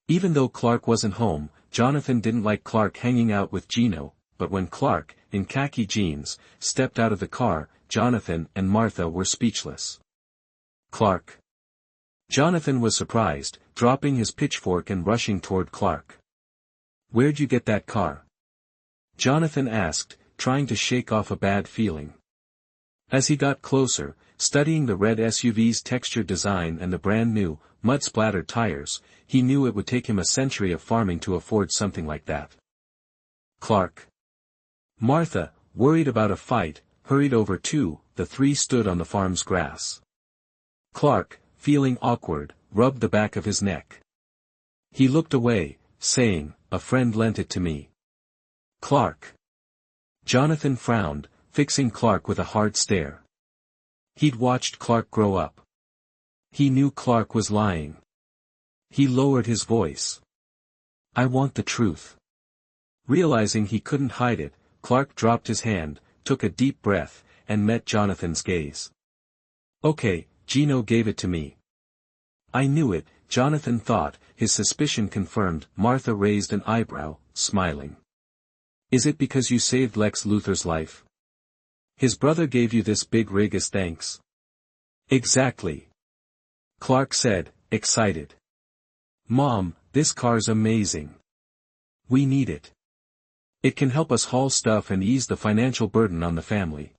Even though Clark wasn't home, Jonathan didn't like Clark hanging out with Gino, but when Clark, in khaki jeans, stepped out of the car, Jonathan and Martha were speechless. "Clark." Jonathan was surprised, dropping his pitchfork and rushing toward Clark. "Where'd you get that car?" Jonathan asked, trying to shake off a bad feeling. As he got closer, studying the red SUV's textured design and the brand-new, mud-splattered tires, he knew it would take him a century of farming to afford something like that. "Clark." Martha, worried about a fight, hurried over too. The three stood on the farm's grass. Clark, feeling awkward, rubbed the back of his neck. He looked away, saying, "A friend lent it to me." "Clark." Jonathan frowned, fixing Clark with a hard stare. He'd watched Clark grow up. He knew Clark was lying. He lowered his voice. "I want the truth." Realizing he couldn't hide it, Clark dropped his hand, took a deep breath, and met Jonathan's gaze. "Okay, Gino gave it to me." "I knew it," Jonathan thought, his suspicion confirmed. Martha raised an eyebrow, smiling. "Is it because you saved Lex Luthor's life? His brother gave you this big rig as thanks?" "Exactly," Clark said, excited. "Mom, this car's amazing. We need it. It can help us haul stuff and ease the financial burden on the family."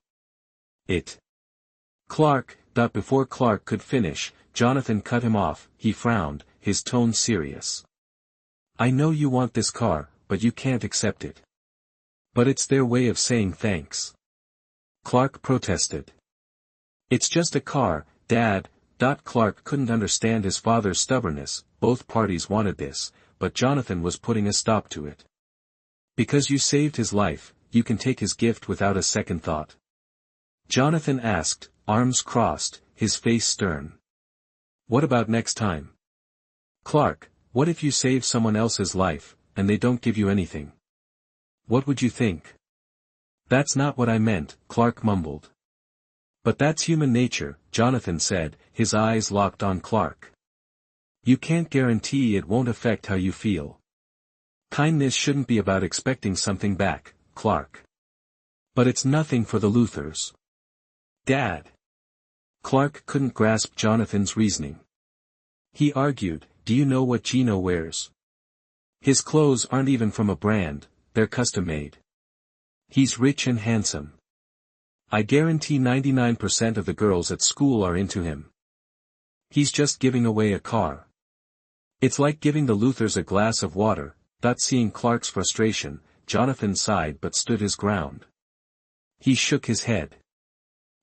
Clark. Before Clark could finish, Jonathan cut him off. He frowned, his tone serious. "I know you want this car, but you can't accept it." "But it's their way of saying thanks," Clark protested. It's just a car, Dad. Clark couldn't understand his father's stubbornness. Both parties wanted this, but Jonathan was putting a stop to it. Because you saved his life, you can take his gift without a second thought? Jonathan asked, arms crossed, his face stern. What about next time? Clark, what if you save someone else's life, and they don't give you anything? What would you think? That's not what I meant, Clark mumbled. But that's human nature, Jonathan said, his eyes locked on Clark. You can't guarantee it won't affect how you feel. Kindness shouldn't be about expecting something back, Clark. But it's nothing for the Luthors. Dad. Clark couldn't grasp Jonathan's reasoning. He argued, do you know what Geno wears? His clothes aren't even from a brand, they're custom-made. He's rich and handsome. I guarantee 99% of the girls at school are into him. He's just giving away a car. It's like giving the Luthors a glass of water. Seeing Clark's frustration, Jonathan sighed but stood his ground. He shook his head.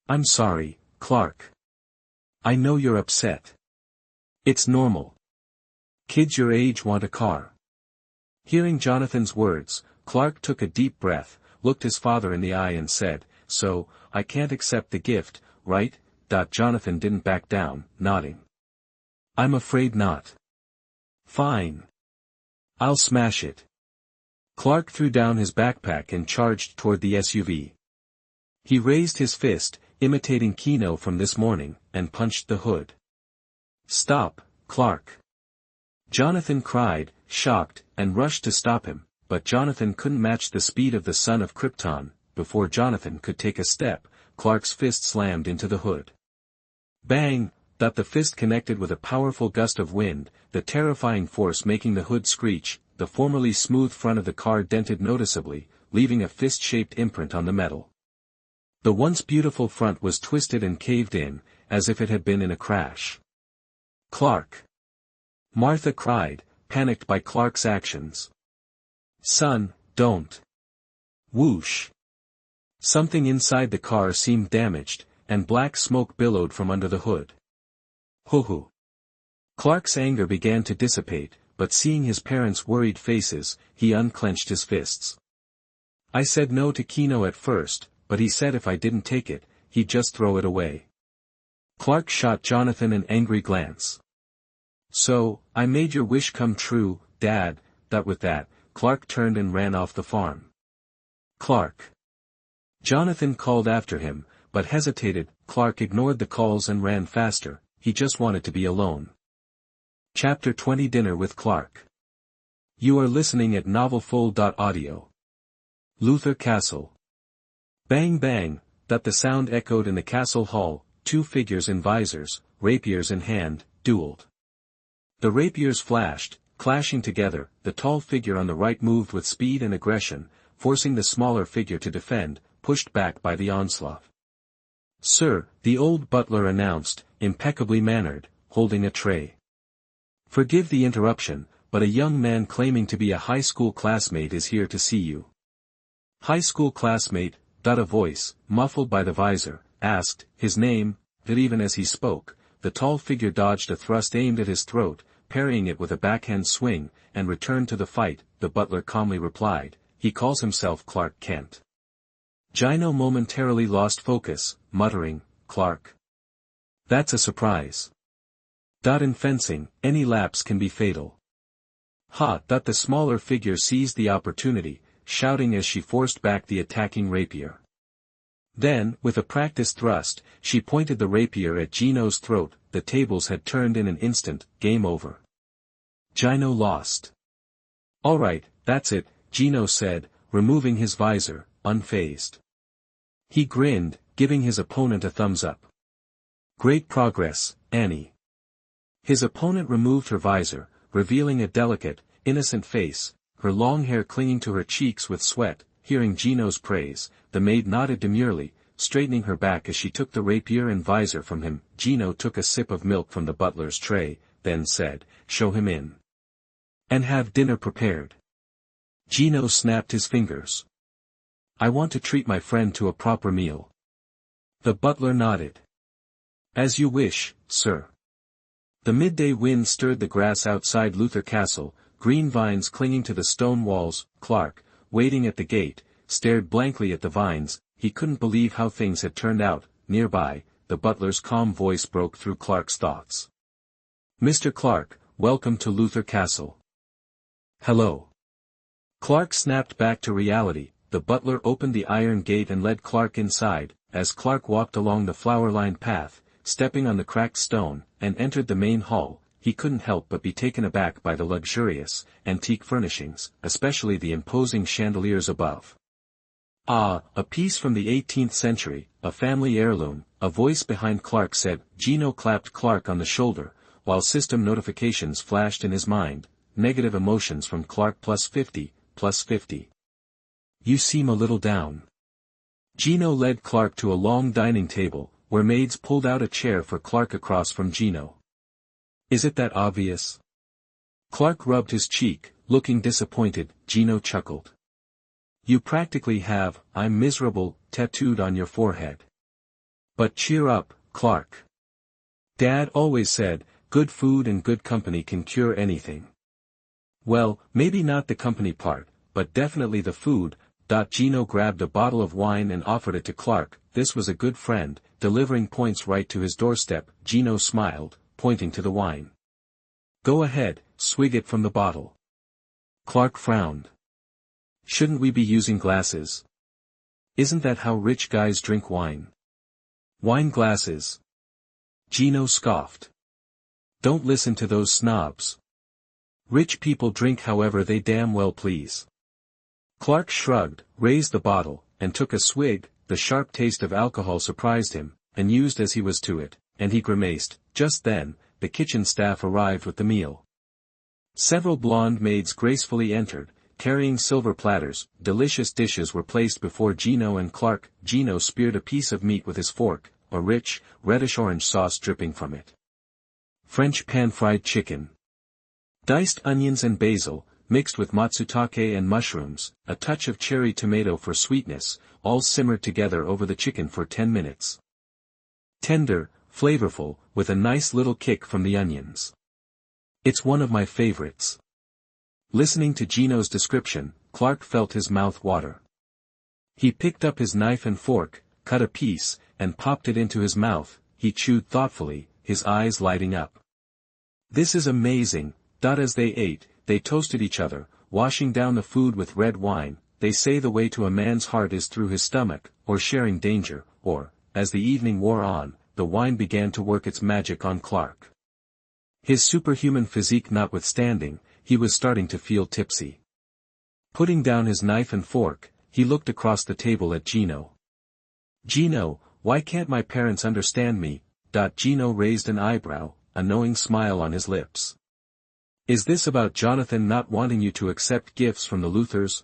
I'm sorry, Clark. I know you're upset. It's normal. Kids your age want a car. Hearing Jonathan's words, Clark took a deep breath, looked his father in the eye and said, so, I can't accept the gift, right? Jonathan didn't back down, nodding. I'm afraid not. Fine. I'll smash it. Clark threw down his backpack and charged toward the SUV. He raised his fist, imitating Keno from this morning, and punched the hood. Stop, Clark. Jonathan cried, shocked, and rushed to stop him, but Jonathan couldn't match the speed of the son of Krypton. Before Jonathan could take a step, Clark's fist slammed into the hood. Bang! The fist connected with a powerful gust of wind, the terrifying force making the hood screech. The formerly smooth front of the car dented noticeably, leaving a fist-shaped imprint on the metal. The once beautiful front was twisted and caved in, as if it had been in a crash. Clark! Martha cried, panicked by Clark's actions. Son, don't. Whoosh! Something inside the car seemed damaged, and black smoke billowed from under the hood. Hoo-hoo! Clark's anger began to dissipate, but seeing his parents' worried faces, he unclenched his fists. I said no to Keno at first, but he said if I didn't take it, he'd just throw it away. Clark shot Jonathan an angry glance. So, I made your wish come true, Dad. With that, Clark turned and ran off the farm. Clark! Jonathan called after him, but hesitated. Clark ignored the calls and ran faster. He just wanted to be alone. Chapter 20 Dinner with Clark. You are listening at novelfull.audio. Luthor Castle. Bang bang, the sound echoed in the castle hall. Two figures in visors, rapiers in hand, dueled. The rapiers flashed, clashing together. The tall figure on the right moved with speed and aggression, forcing the smaller figure to defend, pushed back by the onslaught. Sir, the old butler announced, impeccably mannered, holding a tray. Forgive the interruption, but a young man claiming to be a high school classmate is here to see you. High school classmate, a voice, muffled by the visor, asked, his name. But even as he spoke, the tall figure dodged a thrust aimed at his throat, parrying it with a backhand swing, and returned to the fight. The butler calmly replied, he calls himself Clark Kent. Geno momentarily lost focus, muttering, Clark. That's a surprise. In fencing, any lapse can be fatal. The smaller figure seized the opportunity, shouting as she forced back the attacking rapier. Then, with a practiced thrust, she pointed the rapier at Geno's throat. The tables had turned in an instant. Game over. Geno lost. All right, that's it, Geno said, removing his visor, unfazed. He grinned, giving his opponent a thumbs up. Great progress, Annie. His opponent removed her visor, revealing a delicate, innocent face, her long hair clinging to her cheeks with sweat. Hearing Geno's praise, the maid nodded demurely, straightening her back as she took the rapier and visor from him. Geno took a sip of milk from the butler's tray, then said, show him in. And have dinner prepared. Geno snapped his fingers. I want to treat my friend to a proper meal. The butler nodded. As you wish, sir. The midday wind stirred the grass outside Luthor Castle, green vines clinging to the stone walls. Clark, waiting at the gate, stared blankly at the vines. He couldn't believe how things had turned out. Nearby, the butler's calm voice broke through Clark's thoughts. Mr. Clark, welcome to Luthor Castle. Hello. Clark snapped back to reality. The butler opened the iron gate and led Clark inside. As Clark walked along the flower-lined path, stepping on the cracked stone, and entered the main hall, he couldn't help but be taken aback by the luxurious, antique furnishings, especially the imposing chandeliers above. Ah, a piece from the 18th century, a family heirloom, a voice behind Clark said. Gino clapped Clark on the shoulder, while system notifications flashed in his mind. Negative emotions from Clark +50, +50. You seem a little down. Gino led Clark to a long dining table, where maids pulled out a chair for Clark across from Gino. Is it that obvious? Clark rubbed his cheek, looking disappointed. Gino chuckled. You practically have, I'm miserable, tattooed on your forehead. But cheer up, Clark. Dad always said, good food and good company can cure anything. Well, maybe not the company part, but definitely the food. Gino grabbed a bottle of wine and offered it to Clark. This was a good friend, delivering points right to his doorstep. Gino smiled, pointing to the wine. Go ahead, swig it from the bottle. Clark frowned. Shouldn't we be using glasses? Isn't that how rich guys drink wine? Wine glasses. Gino scoffed. Don't listen to those snobs. Rich people drink however they damn well please. Clark shrugged, raised the bottle, and took a swig. The sharp taste of alcohol surprised him, unused as he was to it, and he grimaced. Just then, the kitchen staff arrived with the meal. Several blonde maids gracefully entered, carrying silver platters. Delicious dishes were placed before Gino and Clark. Gino speared a piece of meat with his fork, a rich, reddish-orange sauce dripping from it. French pan-fried chicken. Diced onions and basil, mixed with matsutake and mushrooms, a touch of cherry tomato for sweetness, all simmered together over the chicken for 10 minutes. Tender, flavorful, with a nice little kick from the onions. It's one of my favorites. Listening to Gino's description, Clark felt his mouth water. He picked up his knife and fork, cut a piece, and popped it into his mouth. He chewed thoughtfully, his eyes lighting up. This is amazing. As they ate, they toasted each other, washing down the food with red wine. They say the way to a man's heart is through his stomach, or sharing danger, or, as the evening wore on, the wine began to work its magic on Clark. His superhuman physique notwithstanding, he was starting to feel tipsy. Putting down his knife and fork, he looked across the table at Gino. Gino, why can't my parents understand me? Gino raised an eyebrow, a knowing smile on his lips. Is this about Jonathan not wanting you to accept gifts from the Luthors?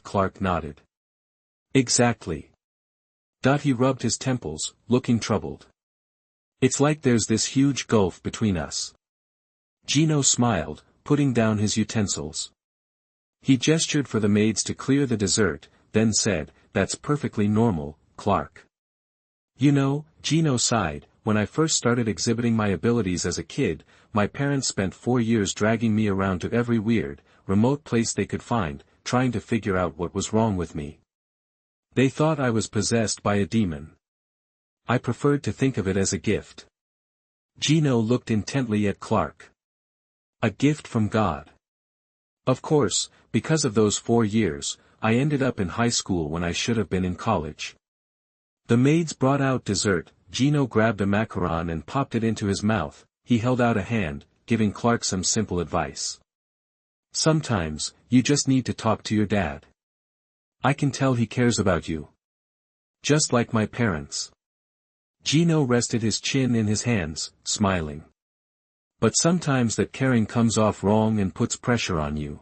Clark nodded. Exactly. He rubbed his temples, looking troubled. It's like there's this huge gulf between us. Gino smiled, putting down his utensils. He gestured for the maids to clear the dessert, then said, That's perfectly normal, Clark. You know, Gino sighed, when I first started exhibiting my abilities as a kid, my parents spent 4 years dragging me around to every weird, remote place they could find, trying to figure out what was wrong with me. They thought I was possessed by a demon. I preferred to think of it as a gift. Gino looked intently at Clark. A gift from God. Of course, because of those 4 years, I ended up in high school when I should have been in college. The maids brought out dessert. Gino grabbed a macaron and popped it into his mouth. He held out a hand, giving Clark some simple advice. Sometimes, you just need to talk to your dad. I can tell he cares about you. Just like my parents. Gino rested his chin in his hands, smiling. But sometimes that caring comes off wrong and puts pressure on you.